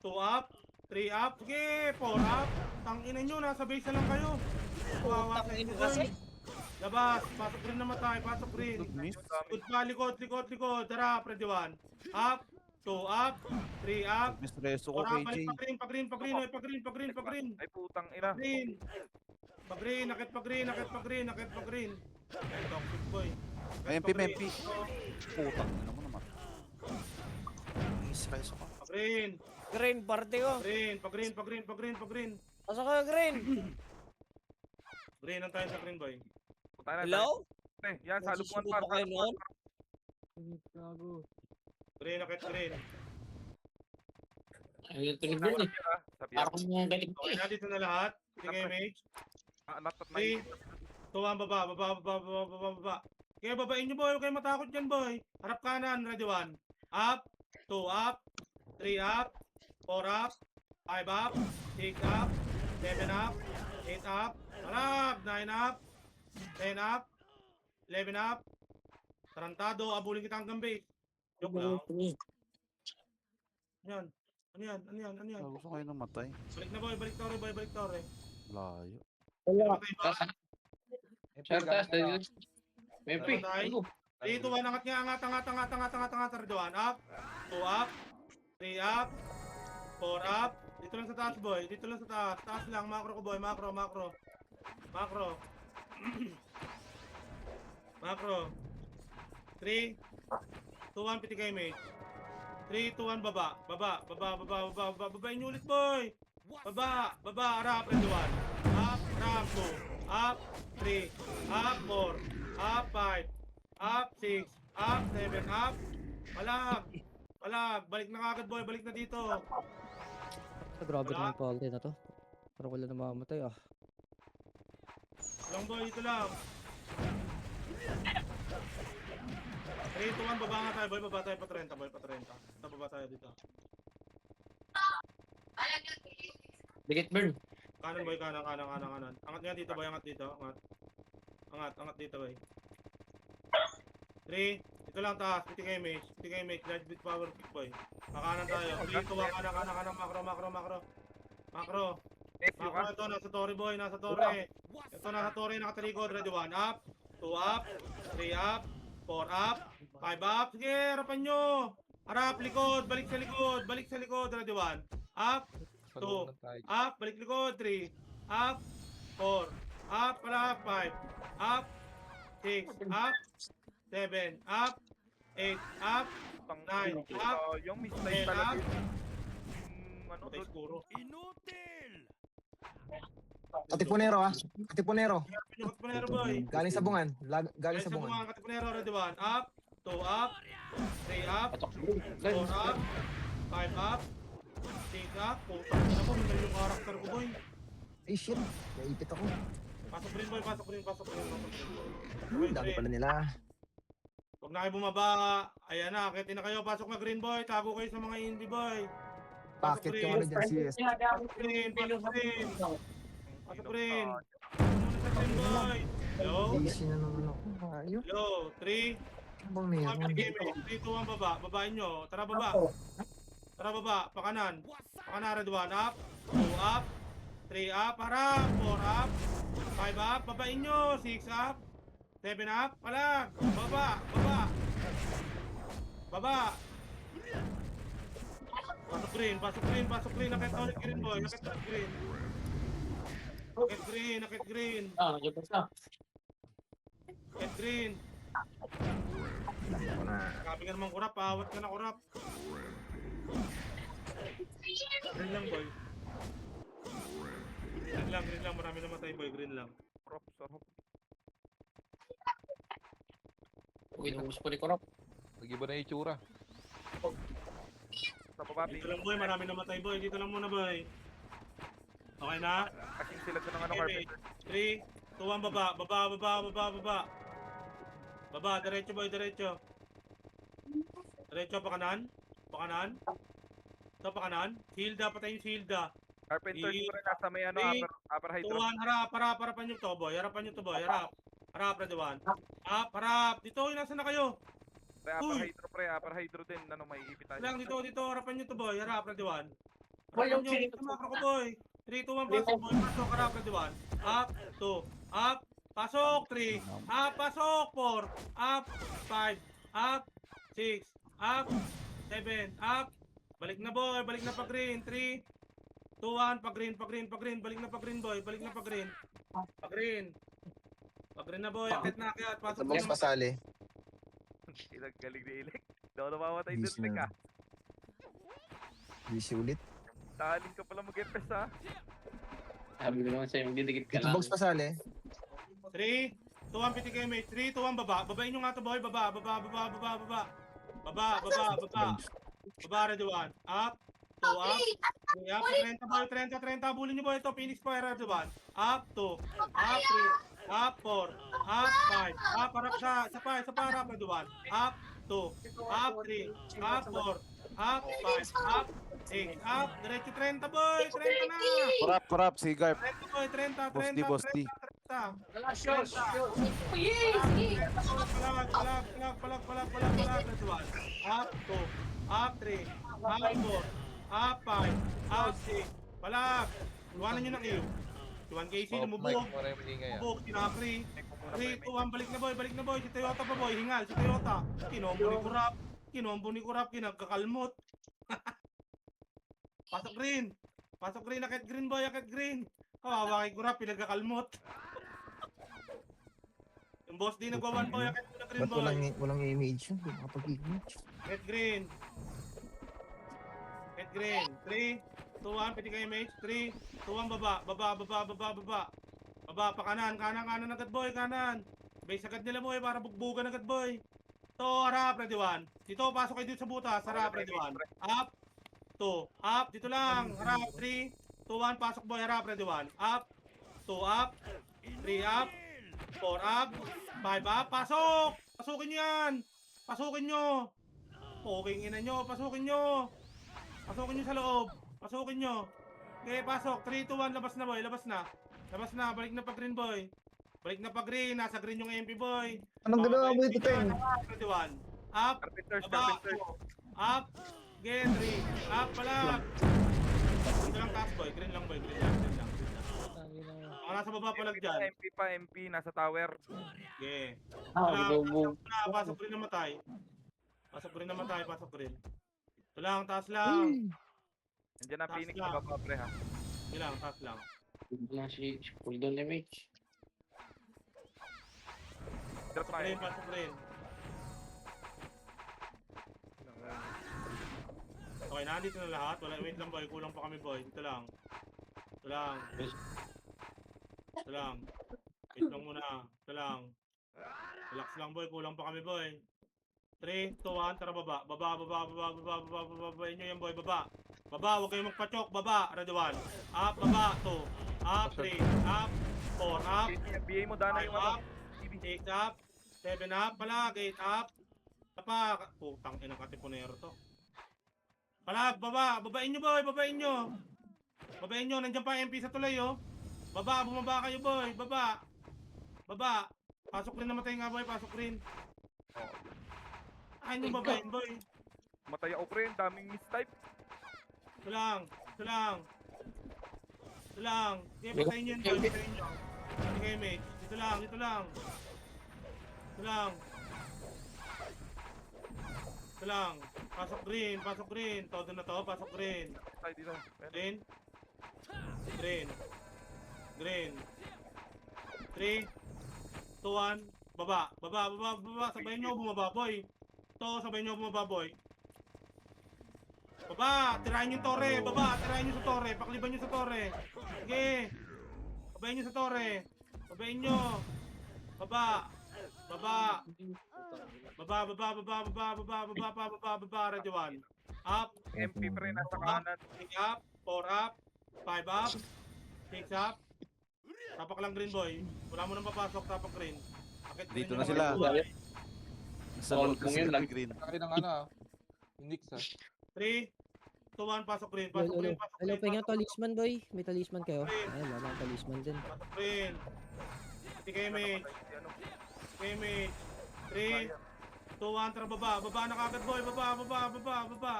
2 up, 3 up. Sige, 4 up. Tangina nyo, nasa base na lang kayo. Kawawa sa inyo kasi. boy. Labas, pasok rin naman tayo, pasok rin. Miss. Good pa, likod. Tara, prediwan. Up, 2 up, 3 up. Miss Reso ko, Ora, KJ. balik pag-green. Ay, putang ina. Akit pag-green. Ay, toxic boy. Ay, MP. Putang ina mo naman. Miss Reso ko. Pag-green. Green, parte ko. Pag-green. Pasok ka, Green. Green ang tayo sa green boy. Putang ina. Hello? Yan, salubungan Nagsusubo ba kayo noon? Green. Ayun, tingin din eh. Sabi Parang mga galing Okay eh. na, dito na lahat. Sige, mage. not at 3, 2, 1, baba. Kaya babain nyo boy, huwag kayo matakot dyan boy. Harap kanan, ready 1. Up, 2 up, 3 up, 4 up, 5 up, 6 up, 7 up, 8 up, harap, 9 up, 10 up, 11 up. Tarantado, abulin kita hanggang base. Joke lang. Yan. Ano yan? Gusto kayo namatay. Balik na boy, balik tore. Layo. Namatay ba? Sir, taas, dali. Pepe, Namatay. ano? 3, 2, 1, angat nga, angat, ready 1, up, 2 up, 3 up, 4 up, dito lang sa taas boy, taas lang, macro ko boy, macro. Macro. 3, 2, 1, piti kayo mate. 3, 2, 1, baba, babain nyo ulit boy. Baba, harap, ready 1, up, harap, 2, up, 3, up, 4, up, 5, up, 6, up, 7, up, palag, balik na kagad boy, balik na dito. Grabe Wala. naman quality na to. Parang wala na mamamatay ah. Lang boy, dito lang. 3, 2, 1, baba nga tayo boy, baba tayo pa 30 boy, baba tayo dito. Dikit burn. Kanan boy, kanan. Angat nga dito boy, angat dito. Angat dito boy. 3, ito lang taas, piti kayo mage, large bit power kick boy. Kakanan tayo. 3, 2, 1, kanan, macro. Macro, ito, nasa torre boy, Ito, nasa torre, nakatalikod, ready 1, up, 2 up, 3 up, 4 up, 5 up. Sige, harapan nyo. Harap, likod, balik sa likod, ready 1, up, 2, up, balik likod, 3, up, 4, up, pala, 5, up, 6, up, 7, up, 8, up, 9, up, Yung miss 10 life up. talaga. Ano Patay doon? siguro. Katipunero Katipunero. Katipunero boy. Galing sa bungan. Galing Galing sa bungan. Katipunero, ready 1, up, 2 up, 3 up, Patok. 4 up, 5 up, 6 up. Putang ina ko, minal yung karakter ko boy. Ay shit. Naipit ako. Pasok rin boy. Dami pala nila. Huwag na kayo bumaba. Ayan na, akitin na kayo. Pasok na green boy. Tago kayo sa mga indie boy. Bakit yung ano dyan CS? Pasok rin. Pasok rin. Muna sa green boy. Hello? Easy na naman ako. Ayun. Hello. 3, Ano bang meron? 3, 2, 1, baba. Babain nyo. Tara baba. Pakanan. Ready 1, up. 2 up. 3 up. Harap. 4 up. 5 up. Babain nyo. 6 up. 7 up. Palag. Baba. Pasok green. Nakit ulit green boy. Nakit green. Ah, jabas na. Nakit green. Ako na. Sabi ka naman kurap. Awat ka na kurap. Green lang boy. Green lang. Marami namatay boy. Green lang. Sarap. Uy, nabus ko ni Korop. Nag-iba na yung itsura. Sa baba, Dito lang boy. Marami namatay boy. Dito lang muna boy. Okay na? kasing sila sa ng ano, Okay, carpenter. 3, 2, 1, baba. Baba, diretso boy, diretso. Diretso, pakanan. Ito, pakanan. Hilda, patayin yung Hilda. Carpenters I- pa rin nasa may ano, Three, upper hydro. 2-1, harapan nyo to, boy. Harapan nyo to, boy. Harap, Red One. Harap. Dito, nasa na kayo? Pre, upper Uy! hydro, upper hydro din. Ano, may ipit tayo. Lang, dito, harapan nyo to, boy. Harap, Red One. Boy, Harapan nyo, okay. dito makro ko, boy. 3, 2, 1, pasok, boy. Pasok, harap, Red One. Up, 2, up, pasok, 3, up, pasok, 4, up, 5, up, 6, up, 7, up. Balik na, boy. Balik na pa green. 3, 2, 1, pa green. Balik na pa green, boy. Balik na pa green. Pa green. Pa green na, boy. Akit na, akit. Pasok Box na. pasali. Ilang galing ni Ilek. Daw namamatay Bis dun, Ilek, na. ah. Busy ulit. Taling ka pala mag-epes, ha. Sabi ko naman sa'yo, magdidikit ka Ito lang. box pasali. 3, 2, 1, PTK mate. 3, 2, 1, baba. Babain nyo nga to, boy. Baba. Baba, ready, 1. Up. 2, up. 3, up. 30, boy. 30. Bulin nyo, boy. Ito, Phoenix Fire, ready, 1. Up. 2. Up. 3. Up. 4. Up. 5. Up. Harap siya. Isa pa, harap, ready, 1. Up. 2. Up. 3. Up. 4. Up. 5. Up. 6. Up. Diretso 30, boy. 30 na. Kurap, si Garp. 30, boy. 30. Boss D. Palag. Let's one. Up 2, up 3, up 4, up 5, up 6. Palag. Iwanan nyo ng iyo. Si 1KC lumubog. Lumubog, sinakri. 3, 2, 1, balik na boy. Si Toyota pa boy, hingal. Si Toyota. Kinombo ni Kurap, kinagkakalmot. Pasok green, akit green boy, akit green. Kawawa kay Kurap, pinagkakalmot. Yung boss din nagwa 1 boy, akit mo na green Ba't boy. walang image yun? Hindi makapag-image. Get green. 3, 2, 1, piti kayo mate. 3, 2, 1, baba. Baba, pa kanan agad boy, kanan. Base agad nila boy, para bugbugan agad boy. To, harap, ready 1. Dito, pasok kayo dito sa butas, harap, ready 1. Up, 2, up, dito lang, harap, 3, 2, 1, pasok boy, harap, ready 1. Up, 2, up, 3, up, 4, up, 5, up, pasok! Pasukin nyo yan! Pasukin nyo! Poking ina nyo, pasukin nyo sa loob. Pasukin nyo. Okay, pasok. 3, 2, 1, labas na boy, labas na. Balik na pa green boy. Nasa green yung MP boy. Anong ginawa mo ito, Teng? 21. Up, Carpenters. baba, up, get 3, up, palag. Dito lang taas boy, green lang. Ang nasa baba palag dyan. MP, nasa tower. Okay. Bubog. Pasok green namatay. Pasok green. Ito lang, taas lang. Nandiyan ang Taas Phoenix, lang. baba, pre, ha. Hindi lang, taas lang. Si cooldown damage. Drop tayo. Pasok green. Okay, nandito na lahat. Wait lang boy, kulang pa kami boy. Ito lang. Wait lang muna. Relax lang boy, kulang pa kami boy. 3, 2, 1, tara baba. Babain nyo yan boy, baba. Huwag kayong magpachok, baba. Ready 1. Up, baba, 2. Up, 3. Up, 4. Up, BA mo, Dana, 5 yung ano. up. 6 up. 7 up. Palag, 8 up. Apa, putang ina katipunero to. Palag, babain nyo boy, babain nyo. Nandiyan pa MP sa tulay oh. Bumaba kayo boy, baba. Pasok rin namatay nga boy, pasok rin. Ay, nyo babain boy. Matay ako, pre. Ang daming mistype. Ito lang. Okay, patayin nyo yun boy, patayin nyo. Okay mate, dito lang. Pasok green. Todo na to, pasok green. Tayo dito. Green. 3, 2, 1, baba. Sabayin nyo bumaba, boy. Baba, tirahin yung torre. Tirahin nyo sa torre. Pakliban nyo sa torre. Sige. Babayin nyo sa torre. Babayin nyo. Baba. Ready 1. Up. MP, pre, nasa kanan. 3 up. 4 up. 5 up. 6 up. Tapak lang green boy. Wala mo nang papasok, tapak green. Akit green Dito yung na sila. boy. Sa loob kasi Kung yun lang. green. Akin ang ano, Phoenix, ha. 3, 2, 1, pasok green, Hello, pasok hello. green, pasok Hello, green, pengen pasok green, talisman boy. May talisman kayo. Green. Ay, wala akong talisman din. pasok green. Hindi kayo mage. Si ano, Okay, mage. 3, 2, 1, tara baba. Baba na kagad boy. Baba, baba, baba, baba.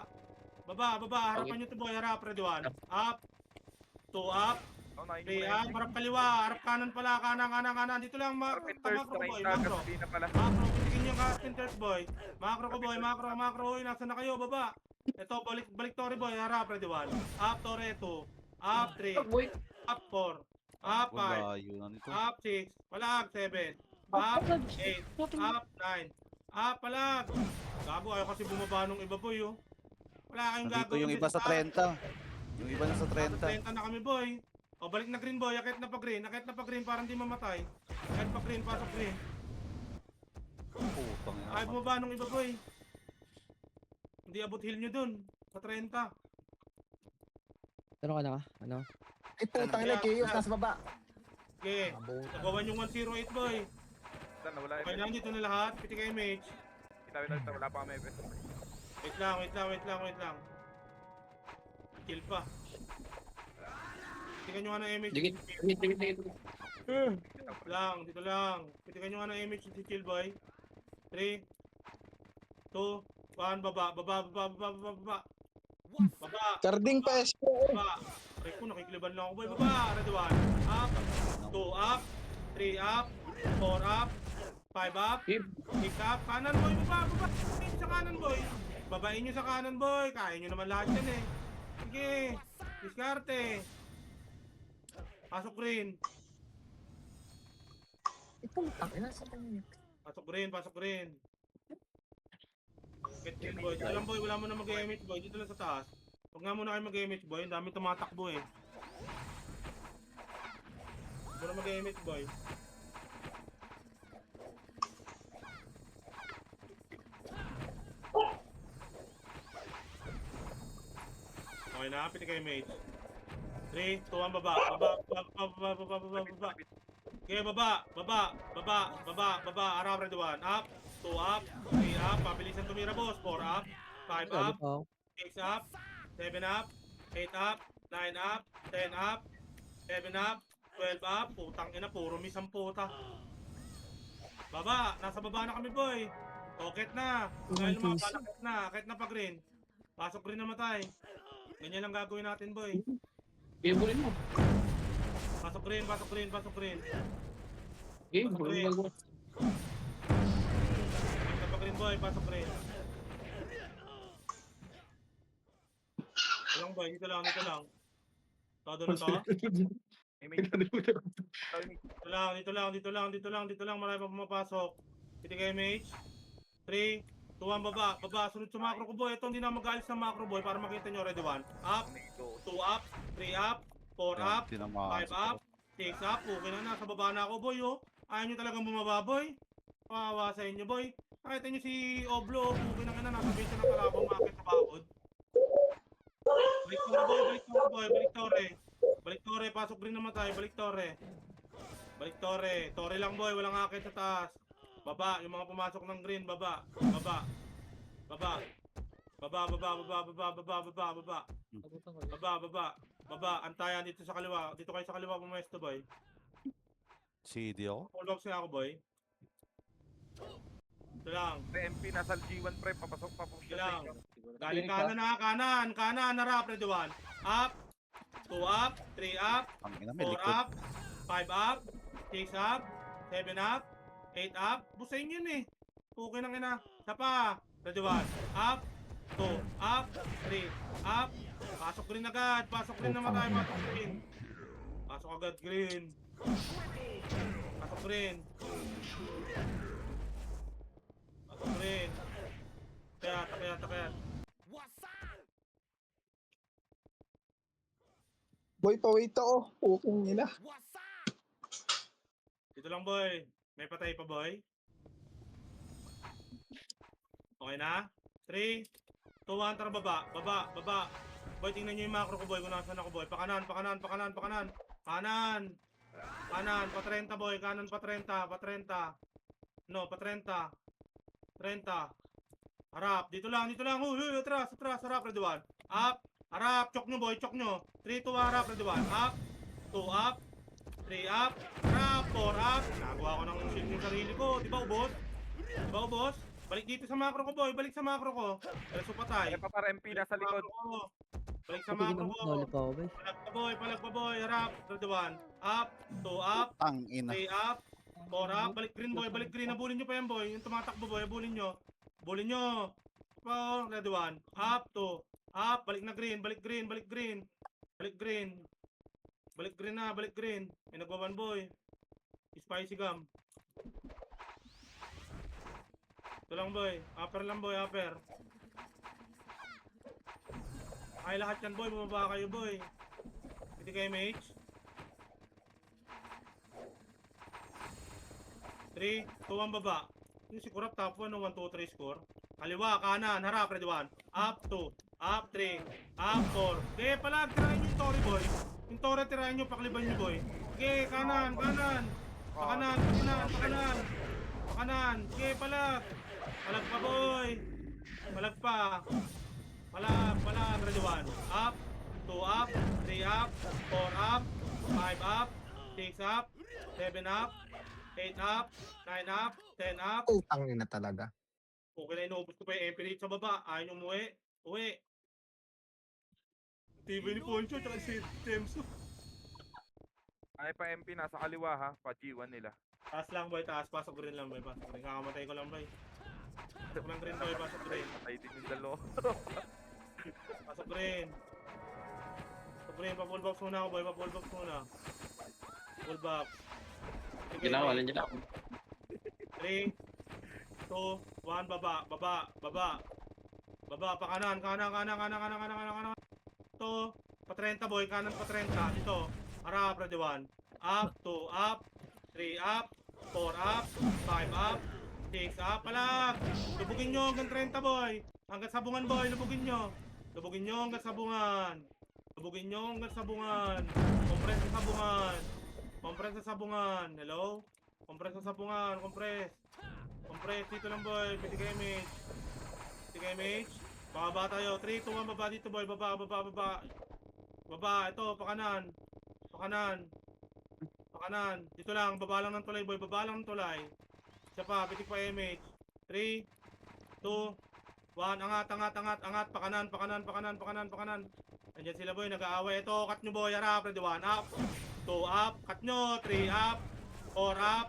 Baba, baba. Harapan nyo to boy. Harap, ready 1. Up. 2 up. oh, 9 3 up. Harap kaliwa. Harap kanan pala. Kanan. Dito lang. Carpenters, Makro ko boy. 30, Makro. gasolina pala. Macro, pitigin yung carpenters boy. Macro ko boy, macro. Uy, nasa na kayo, baba. Ito, balik Tori boy, harap, ready 1. Up, Tori 2. Up, 3. Boy, Up, 4. Up, 5. Layo na nito. Up, 6. Palag, 7. Up, 8. Up, 9. Up, palag. Gago, ayaw kasi bumaba nung iba boy, oh. Wala kayong Nandito gagawin. yung iba sa 30. Yung iba na sa 30. 30 na kami boy. O, balik na green boy, akit na pa green para hindi mamatay. Akit pa green, pasok green. Putang ina. Ay, bumaba nung iba boy. Hindi abot heal nyo dun. Sa 30. Tanong ka na ka? Ano? Ay, putang ina, chaos, nasa baba. Okay. Nagawan yung 108 boy. Saan, nawala Okay yung lang, dito na lahat. Piti kayo mage. kita, wala pa kami FS. Wait lang. Kill pa. Pitikan nyo nga ng image. dikit. Dito lang. Pitikan nyo nga ng image si Chill boy. 3, 2, 1, baba. Baba. Carding pa, SP. Baba. Aray ko, nakikiliban lang ako boy. Baba. Ready 1. Up. 2 up. 3 up. 4 up. 5 up. 6 up. Kanan boy. Baba. Sa kanan boy. Babain nyo sa kanan boy. Kaya nyo naman lahat yan eh. Sige. Diskarte. Pasok green. Ay, putang ina, sa kanya. Pasok green. Get kill boy. Dito lang boy. Wala mo na mag-image boy. Dito lang sa taas. Huwag nga muna kayo mag-image boy. Ang dami tumatakbo eh. Huwag na mag-image boy. Okay na, piti kayo mage. 3, 2, 1, baba. Baba. Okay, baba. Arap, ready 1. Up, 2 up, 3 up. Pabilisan tumira boss. 4 up, 5 Lagi up, pa ako. 6 up, 7 up, 8 up, 9 up, 10 up, 11 up, 12 up. Putang ina, puro miss ang puta. Baba, nasa baba na kami boy. Okit na. Ngayon lumapalakit na. Akit na pa green. Pasok green na matay. Ganyan lang gagawin natin boy. Ibulin mo. Pasok green. Game, bulin mo. Pasok green boy, pasok green. Lang boy, dito lang. Todo na to. Dito lang, marami pa pumapasok. Piti kayo mage. 3, 2, 1, baba. Sunod sa macro ko boy. Ito hindi na mag-alis ng macro boy para makita nyo. Ready 1. Up, 2 up, 3 up, 4 up, 5 up, 6 up. Okay na, nasa baba na ako boy oh. Ayaw nyo talagang bumaba boy. Kawawa sa inyo boy. Nakita nyo si Oblo. Okay na nasa base na kalabang makit sa bakod. Balik Tore, pasok rin namatay. Balik Tore. Tore lang boy, walang akit sa taas. Baba, yung mga pumasok ng green, baba. Baba, antayan dito sa kaliwa. Dito kayo sa kaliwa pumesto boy. CD ako? Full box nga ako boy. Ito lang. MP nasa G1 pre, papasok Ito lang. Galing kanan, harap, ready 1. Up, 2 up, 3 up, Ang ina, may 4 likod. up, 5 up, 6 up, 7 up, 8 up. Busayin yun eh. Okay nang ina. Isa pa. Ready 1. Up, 2 up, 3 up. Pasok green agad. Pasok green na matay. Pasok agad green. Pasok green. Kaya. Boy, pawait ako. Pukong nila. Dito lang boy. May patay pa boy. Okay na? 3, 2, 1, tara baba. Boy, tingnan nyo yung macro ko boy kung nasan ako boy. Pakanan. Kanan, pa 30 boy. Kanan pa 30. No, pa 30. Harap. Dito lang. Atras. Harap, ready 1. Up, Harap, chok nyo boy, chok nyo. 3, 2, harap, ready 1. Up, 2, up, 3, up, harap, 4, up. Nagawa ko ng shield yung sarili ko. Di ba ubos? Di ba ubos? Balik dito sa macro ko boy, balik sa macro ko. Reso patay. Kaya pa para MP nasa likod. Balik sa Patigil macro naman. ko. Dali pa ako, boy. Palag pa boy, harap, ready 1. Up, 2, up, Ang ina. 3 up, 4 up, balik green boy, balik green, habulin nyo pa yan boy, yung tumatakbo boy, habulin nyo. Habulin nyo. Pa, ready 1, up, 2, up, balik na green, balik green, balik green. Balik green. Balik green na, balik green. May nagwawan boy. Spicy gum. Ito lang boy, upper lang boy, upper. Ay lahat yan boy, bumaba kayo boy. Hindi kayo mage. 3, 2, 1, baba. Yung si Kurap top 1, 1, 2, 3 score. Kaliwa, kanan, harap, ready 1. Up 2, up 3, up 4. Okay, pala, tirahin nyo yung Tori boy. Yung Tori, tirahin nyo, pakliban nyo boy. Okay, kanan, kanan. Pakanan, pakanan, pakanan. Pakanan, okay, palag. Palag pa boy. Palag pa. Palag, ready 1. Up, 2 up, 3 up, 4 up, 5 up, 6 up, 7 up, 8 up, 9 up, 10 up. Putang ina talaga. Okay na inubos ko pa yung MP rate sa baba. Ayaw nyo umuwi. Uwi. TV ni Poncho tsaka si Temso. Ay pa MP nasa kaliwa ha. Pa G1 nila. Taas lang boy, taas. Pasok green lang boy. Pasok green. Kakamatay ko lang boy. Pasok lang green boy. Pasok green. Patay din yung dalo. Pasok green. Pasok green. Pa-full box muna ako boy. Pa-full box muna. Full box. Ginawa, walang ginawa. 3, 2, 1, baba, baba, baba. Baba, pa kanan, kanan. Ito, pa 30 boy, kanan pa 30. Dito, harap, ready 1. Up, 2, up, 3 up, 4 up, 5 up, 6 up, palag. Lubugin nyo hanggang 30 boy. Hanggang sabungan boy, lubugin nyo. Lubugin nyo hanggang sabungan. Lubugin nyo hanggang sabungan. Compress sa sabungan. Compress sa sabungan. Hello? Compress sa sabungan. Compress. Compress. Dito lang boy. Pwede kayo mage. Pwede kayo mage. Bababa tayo. 3, 2, 1. Baba dito boy. Baba. Baba. Ito. Pakanan. Pakanan. Pakanan. Dito lang. Baba lang ng tulay boy. Baba lang ng tulay. Isa pa. Pwede pa mage. 3, 2, 1. Angat. Pakanan. Andiyan sila boy. Nag-aaway. Ito. Cut nyo boy. Harap. Ready 1. Up. 2 up, cut nyo, 3 up, 4 up,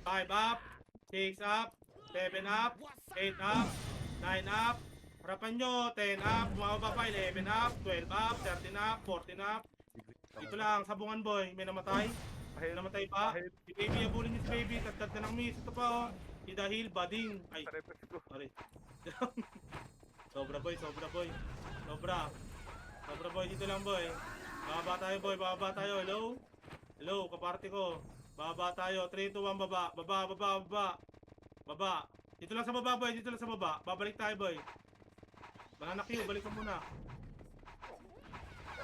5 up, 6 up, 7 up, 8 up, 9 up, harapan nyo, 10 up, bumaba pa, 11 up, 12 up, 13 up, 14 up. Dito lang, sabungan boy, may namatay. May namatay pa. Si baby, abulin nyo si baby, tagtag na ng miss. Ito pa oh, si Dahil, bading. Ay, sorry. Sobra boy. Sobra boy, dito lang boy. Bababa tayo boy, bababa tayo. Hello? Hello, kaparte ko. Bababa tayo. 3, 2, 1, baba. Baba. Dito lang sa baba boy, dito lang sa baba. Babalik tayo boy. Banana Q, balik ka muna.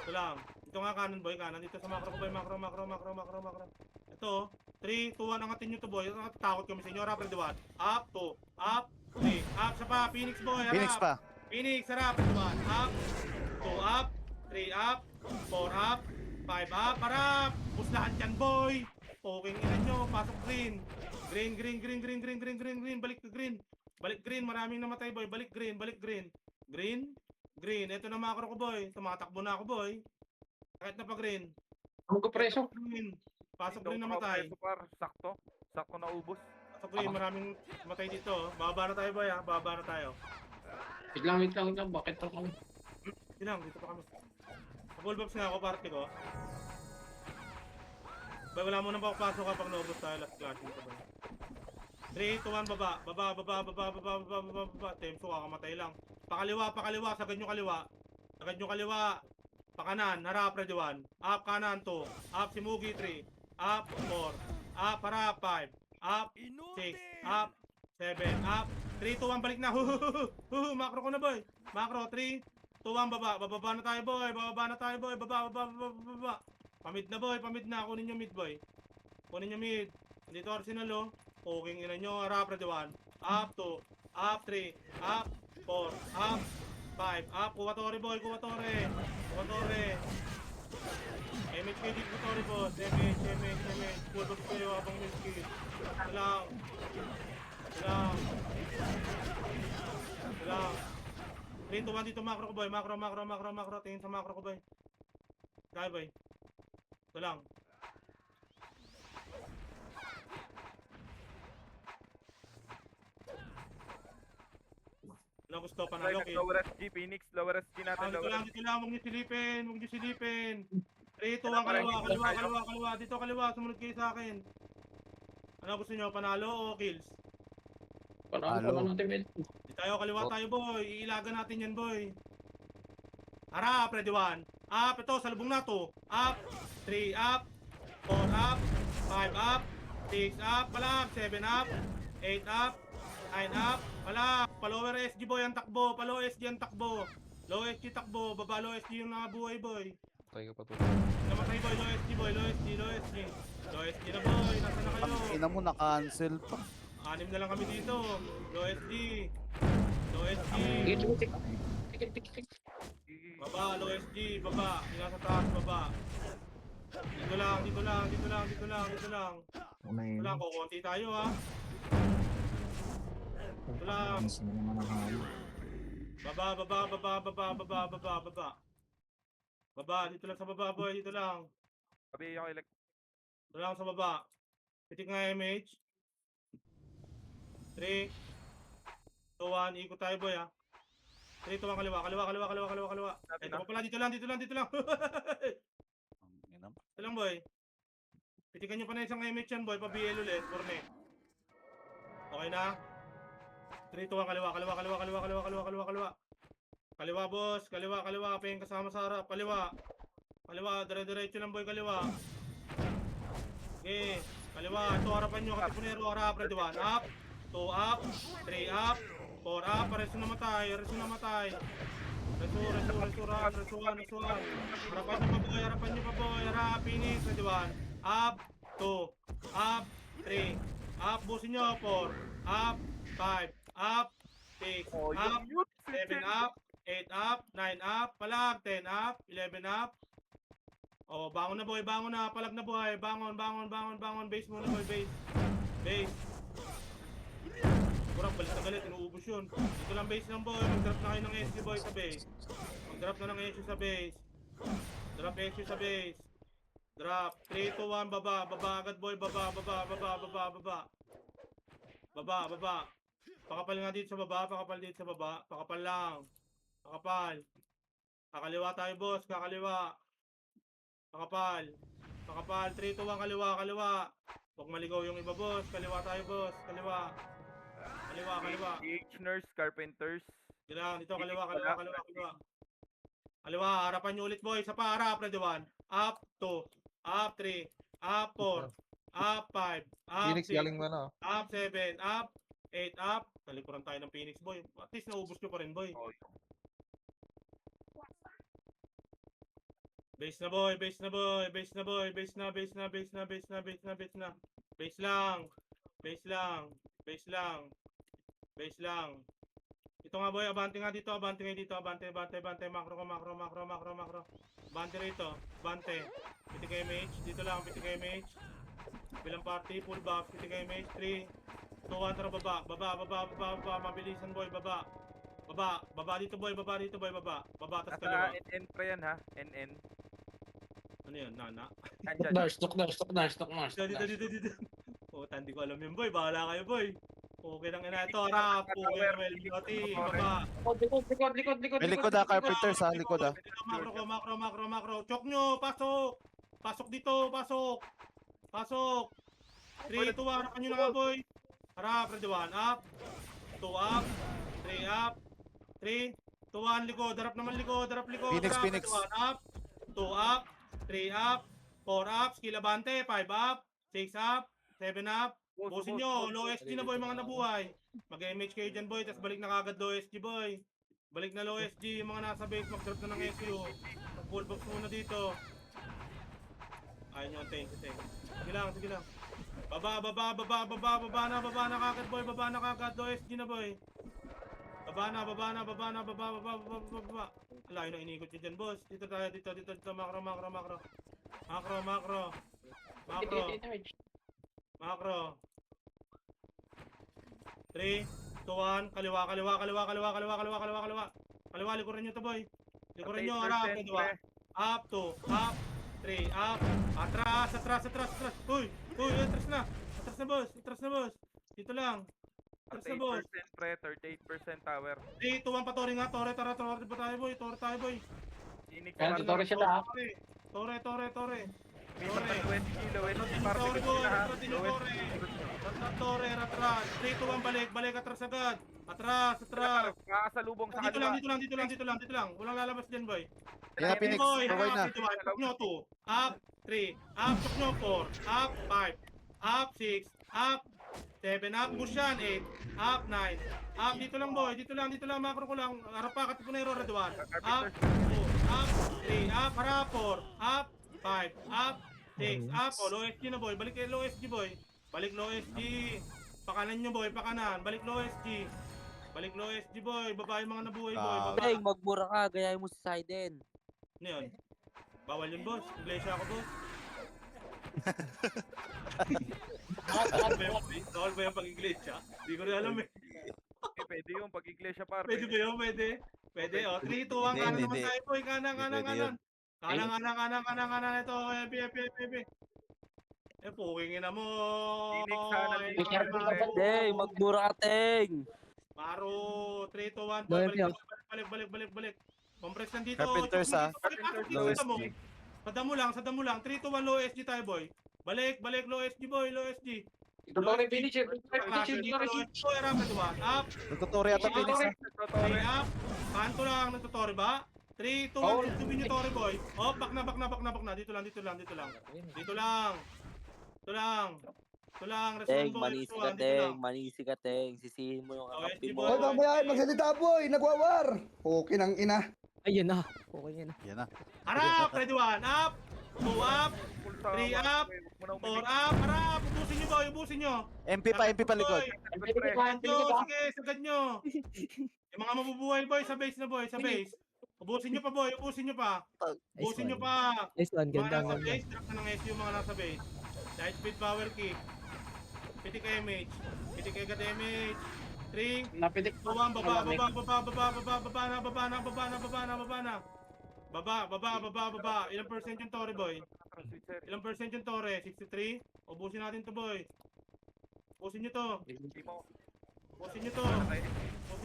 Ito lang. Dito nga kanan boy, kanan. Dito sa macro ko boy, macro. Ito, 3, 2, 1, angatin nyo to boy. Takot kami sa inyo. Harap, ready 1. Up, 2, up, 3, up. Sa pa, Phoenix boy, harap. Phoenix pa. Phoenix, harap, ready 1. Up, 2 up, 3 up, 4 up, 5 up, harap! Puslahan dyan, boy! Okay, ina nyo, pasok green. Green, balik ka green. Balik green, maraming namatay, boy. Balik green. Green, ito na macro ko, boy. Tumatakbo na ako, boy. Kahit na pa green. Magkapreso. Green. Pasok green namatay. Sakto na ubos. Pasok green, maraming namatay dito. Bababa na tayo, boy, ha? Bababa na tayo. Wait lang. Bakit ako? Dito pa kami. Full box na ako, party ko. Bay, wala mo nang papasok kapag naubos tayo last clashing ko ba. 3, 2, 1, baba. Temso, kakamatay lang. Pakaliwa. Sagad nyo kaliwa. Pakanan, harap, ready 1. Up, kanan, 2. Up, si Mugi, 3. Up, 4. Up, harap, 5. Up, 6. Up, 7. Up, 3, 2, 1, balik na. Macro ko na, boy. Macro, 3, 2, 1, baba. Bababa na tayo, boy. Baba. Pamid na. Kunin nyo mid, boy. Dito Arsenal, oh. Okay, ina nyo. Harap, ready 1. Up, 2. Up, 3. Up, 4. Up, 5 up, kuha Torre boy, kuha Torre. Kuha Torre. MH kayo dito, Torre boss. MH. Full box kayo habang may skill. Ito lang. 3, 2, 1 dito, macro ko boy. Macro. Tingin sa macro ko boy. Kaya boy. Ito lang. Wala gusto, panalo kill. Lower SG, Phoenix. Lower SG natin. Dito Lower lang, huwag niyo silipin. 3, 2, 1, kaliwa. Dito kaliwa, sumunod kayo sa akin. Ano gusto niyo, panalo o kills? Panalo natin, men. Di tayo, kaliwa tayo boy. Iilagan natin yan boy. Harap, ready 1. Up, ito, salubong na to. Up, 3 up, 4 up, 5 up, 6 up, palag, 7 up, 8 up, 9 up, palag. Pa-lower SG boy ang takbo, pa-low SG ang takbo. Low SG takbo, baba low SG yung nabuhay boy. Tayo ka pa to. Namatay boy, low SG boy, low SG. Low SG na boy, nasa na kayo? Ang ina mo, na-cancel pa. 6 na lang kami dito. Low SG. Tikit. Baba, low SG, baba. Yung nasa taas, baba. Dito lang. May Wala, kukunti tayo ha. Ito lang. Baba. Baba, dito lang sa baba boy, dito lang. Sabi yung elect. Dito lang sa baba. Pitik nga MH. 3, 2, 1, ikot tayo boy ha. 3, 2, 1, kaliwa. Ito pa pala, dito lang. Ang ina mo. Ito lang boy. Pitikan nyo pa na isang MH yan boy, pa-BL ulit, cornet. Okay na? 3, 2, 1, kaliwa. Kaliwa boss, kaliwa, ping kasama sa harap, kaliwa, dire-diretso lang boy, kaliwa. Okay, kaliwa, ito harapan nyo, katipunero, harap, ready 1, up, 2 up, 3 up, 4 up, reso namatay. Reso, harapan nyo pa boy, harap, finish, ready 1, up, 2, up, 3, up, busin nyo, 4, up, 5, up, 6, Oh, up, yung mute. 7 up, 8 up, 9 up, palag, 10 up, 11 up. Oh, bangon na boy, palag na boy, bangon, base muna boy, base. Kurang balik na galit, inuubos yun. Dito lang base lang boy, mag-drop na kayo ng SG boy sa base. Drop, Drop, 3, 2, 1, baba agad boy, baba. Pakapal nga dito sa baba, pakapal lang. Kakaliwa tayo boss, kakaliwa. Pakapal, 3, 2, 1, kaliwa. Huwag maligaw yung iba boss, kaliwa tayo boss, kaliwa. PH nurse, carpenters. Dito, kaliwa. Kaliwa, harapan nyo ulit boy, sa harap, ready 1. Up, 2, up, 3, up, 4, up, 5, up, Phoenix, 6, galing mo na. up, 7, up, 8 up. Talikuran tayo ng Phoenix boy. At least naubos nyo pa rin boy. Base na boy. Base lang. Ito nga boy, abante nga dito. Abante, macro. Abante rito. Pitik MH. Dito lang, pitik MH. Bilang party, full box. Pitik MH. 3, 2, 1, tara baba. Mabilisan boy, baba. Baba dito boy, baba. Baba, tas kaliwa. Nasa NN pa yan ha. NN. Ano yun, nana? Andyan. Stock nurse. Dito. Oh, hindi ko alam yun boy, bahala kayo boy. Okay lang ina ito, harap. Okay, LBOT, baba. Likod. May likod ah, carpenters ah, likod ah. Macro. Chok nyo, pasok. Pasok dito. 3, 2, 1, harapan nyo na nga boy. Harap, ready 1, up. 2 up. 3 up. 3, 2, 1, likod. Harap naman likod. Phoenix. Ready 1, up. 2 up. 3 up. 4 up. Skill abante. 5 up. 6 up. 7 up. Busin nyo, low SG na boy mga nabuhay. Mag-MH kayo dyan boy, tas balik na kagad low SG boy. Balik na low SG, yung mga nasa base, mag-drop na ng SU. Full box muna dito. Ayun nyo, thank you. Sige lang. Baba na kagad boy, baba na kagad, low SG na boy. Baba na, baba na, baba na, baba, baba, baba, baba, baba. Ang layo na inikot nyo dyan, boss. Dito tayo, dito, macro, macro, macro. Macro, macro. Macro, macro. 3, 2, 1, kaliwa, kaliwa, kaliwa, kaliwa, kaliwa, kaliwa, kaliwa, kaliwa. Kaliwa, likuran nyo to, boy. Likuran nyo, harap, 38%, kaliwa. Up, 2, up, 3, up. Atras, atras, atras, atras. Uy, atras na. Atras na, boss. Atras na, boss. Dito lang. Atras na, boss. 38% pre, 38% tower. 3, 2, 1, patore nga. Tore, tara, tore ba tayo, boy? Tore tayo, boy. Phoenix Kaya Park. tutorial siya lahat. Tore, tore, tore. May mga Lowensi, Ratin Park. yung tore, boy. Ratin yung tore. Ratin tore, ratras. 3, 2, 1, balik. Balik, atras agad. Atras, atras. Kakasalubong sa Dito lang, kaliwa. dito lang, dito lang, dito lang, dito lang. Walang lalabas dyan, boy. Yan na, Phoenix. Boy, Provide na. dito, chok nyo 2. Up, 3. Up, chok nyo 4. Up, 5. Up, 6. Up, 7. Up, push yan, 8. Up, 9. Up, dito lang, boy. Dito lang, macro ko lang. Harap pa, katipunero, red 1. Up, 2. Up, 3. Up, harap, 4. Up, 5. Up, 6. Up, low SG na, boy. Balik kayo low SG, boy. Balik low SG. Pakanan nyo, boy. Pakanan. Balik low SG. Balik low SG, boy. Baba yung mga nabuhay, boy. Baba. Teng, magmura ka, gayahin mo si Saiden. Ano yun? Bawal yun, boss. Iglesia ako, boss. Bawal ba yung pag-iglesia? Hindi ko rin alam eh. Pwede yung pag-iglesia par. Pwede ba yun? Pwede. Pwede. O, 3, 2, 1. Kanan naman tayo, boy. Kanan. Kanan. Ito, FP. Puking ina mo. Phoenix, sana Teng, magmura ka, Teng. Maro, 3, 2, 1. Boy, Balik. Compress nandito. Carpenters, ha? Low SG. Sa damo lang. 3, 2, 1, low SG tayo, boy. Balik, low SG, boy. Low SG. Tutorial finisher. Up, Nagtuturi ata, Phoenix, ha? 3 up. Kanto lang, nagtutore ba? 3, 2, 1, tubin yung tore, boy. Oh, back na. Dito lang. Teng, manisi ka, Teng. Sisihin mo yung kakampi mo. Boy, mamaya, magsalita boy, nagwawar. Okay nang ina. Ayun na. Okay yan na. Yan na. harap, ready 1, up. 2 up, 3 up, 4 up, harap. Ubusin nyo. MP pa likod. Sige, sagad nyo. Yung mga mabubuhay, boy, sa base na, boy, sa base. Ubusin nyo pa, boy, ubusin nyo pa. Nice one, Mga ganda nasa nga. base, drop na ng SU mga nasa base. Light speed power kick. Pitik ka damage. Pitik ka damage. 3, Napitik. 2, 1, baba na. Ilang percent yung tore, boy? Ilang percent yung tore? 63? Ubusin natin to, boy. Ubusin nyo to. Ubusin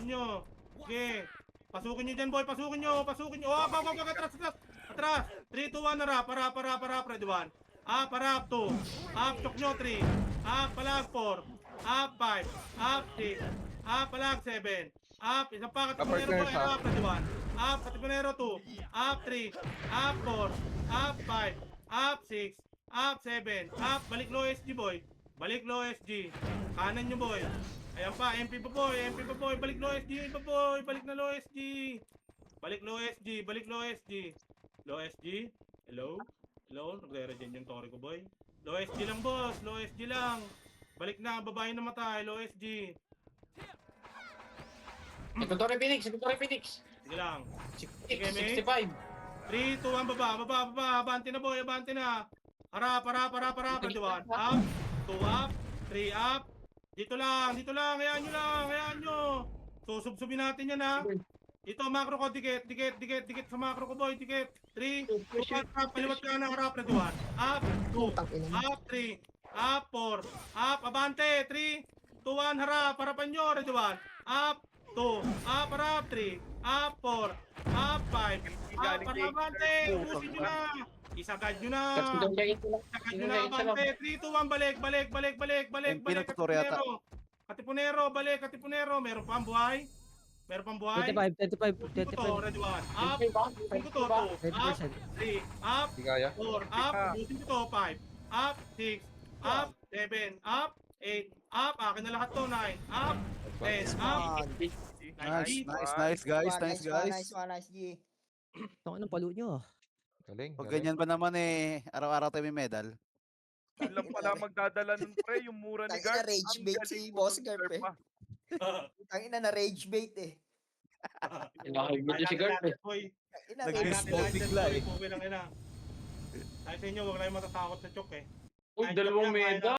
nyo. Sige. Pasukin nyo dyan, boy. Pasukin nyo. Oh, atras. 3, 2, 1, harap. Ready 1. Up, harap 2. Up, chok nyo 3. Up, palag 4. Up, 5. Up, 6. Up, palag 7. Up, isang pa, katipunero, boy. Harap, ready 1. Up, katipunero 2. Up, 3. Up, 4. Up, 5. Up, 6. Up, 7. Up, balik low SG, boy. Balik low SG. Kanan nyo, boy. Ayan pa, MP pa, boy. Balik low SG, boy. Balik na low SG. Balik low SG. Low SG. Hello? Nagre-regen yung tore ko, boy. Low SG lang, boss. Low SG lang. Balik na, babae na matay. Low SG. Tutorial Phoenix. Sige lang. 65. 3, 2, 1, baba. Abante na, boy. Harap. Ready 1. Up. 2 up. 3 up. Dito lang. Hayaan nyo. Susubsubin natin yan, ha. Ito, macro ko. Dikit sa macro ko, boy. Dikit. 3, 2, 1, up. Paliwat ka na. Harap. Ready 1. Up. 2. Up. 3. Up. 4. Up. Abante. 3, 2, 1. Harap. Harapan nyo. Ready 1. Up. 2. Up. Harap. 3. Up. 4. Up. 5. Up. Abante. Ubusin nyo na. Isagad nyo na. Abante. 3, 2, 1. Balik. MP nagtuturi ata. Katipunero. Meron pang buhay. 25. Ready 1. Up. Ubusin ko to. 2. Up. 3. Up. 4. Up. Ubusin ko to. 5. Up. 6. Up. 7. Up. 8. Up. Akin na lahat to. 9. Up. 10. Up. Nice, guys. Nice, G. Ito anong palo nyo. Pag ganyan pa naman araw-araw tayo may medal. Yun lang pala magdadala nun pre, yung mura ni Tangina, Garp. rage Ang bait galing si mo Boss dun, Garp, Garp, eh. ah. Tangina na rage bait eh. Nakakibig si Gert eh. Boy, Nag-respond bigla eh. Puwi ng ina. Tayo sa inyo, huwag kayong matatakot sa chok eh. Uy, dalawang medal.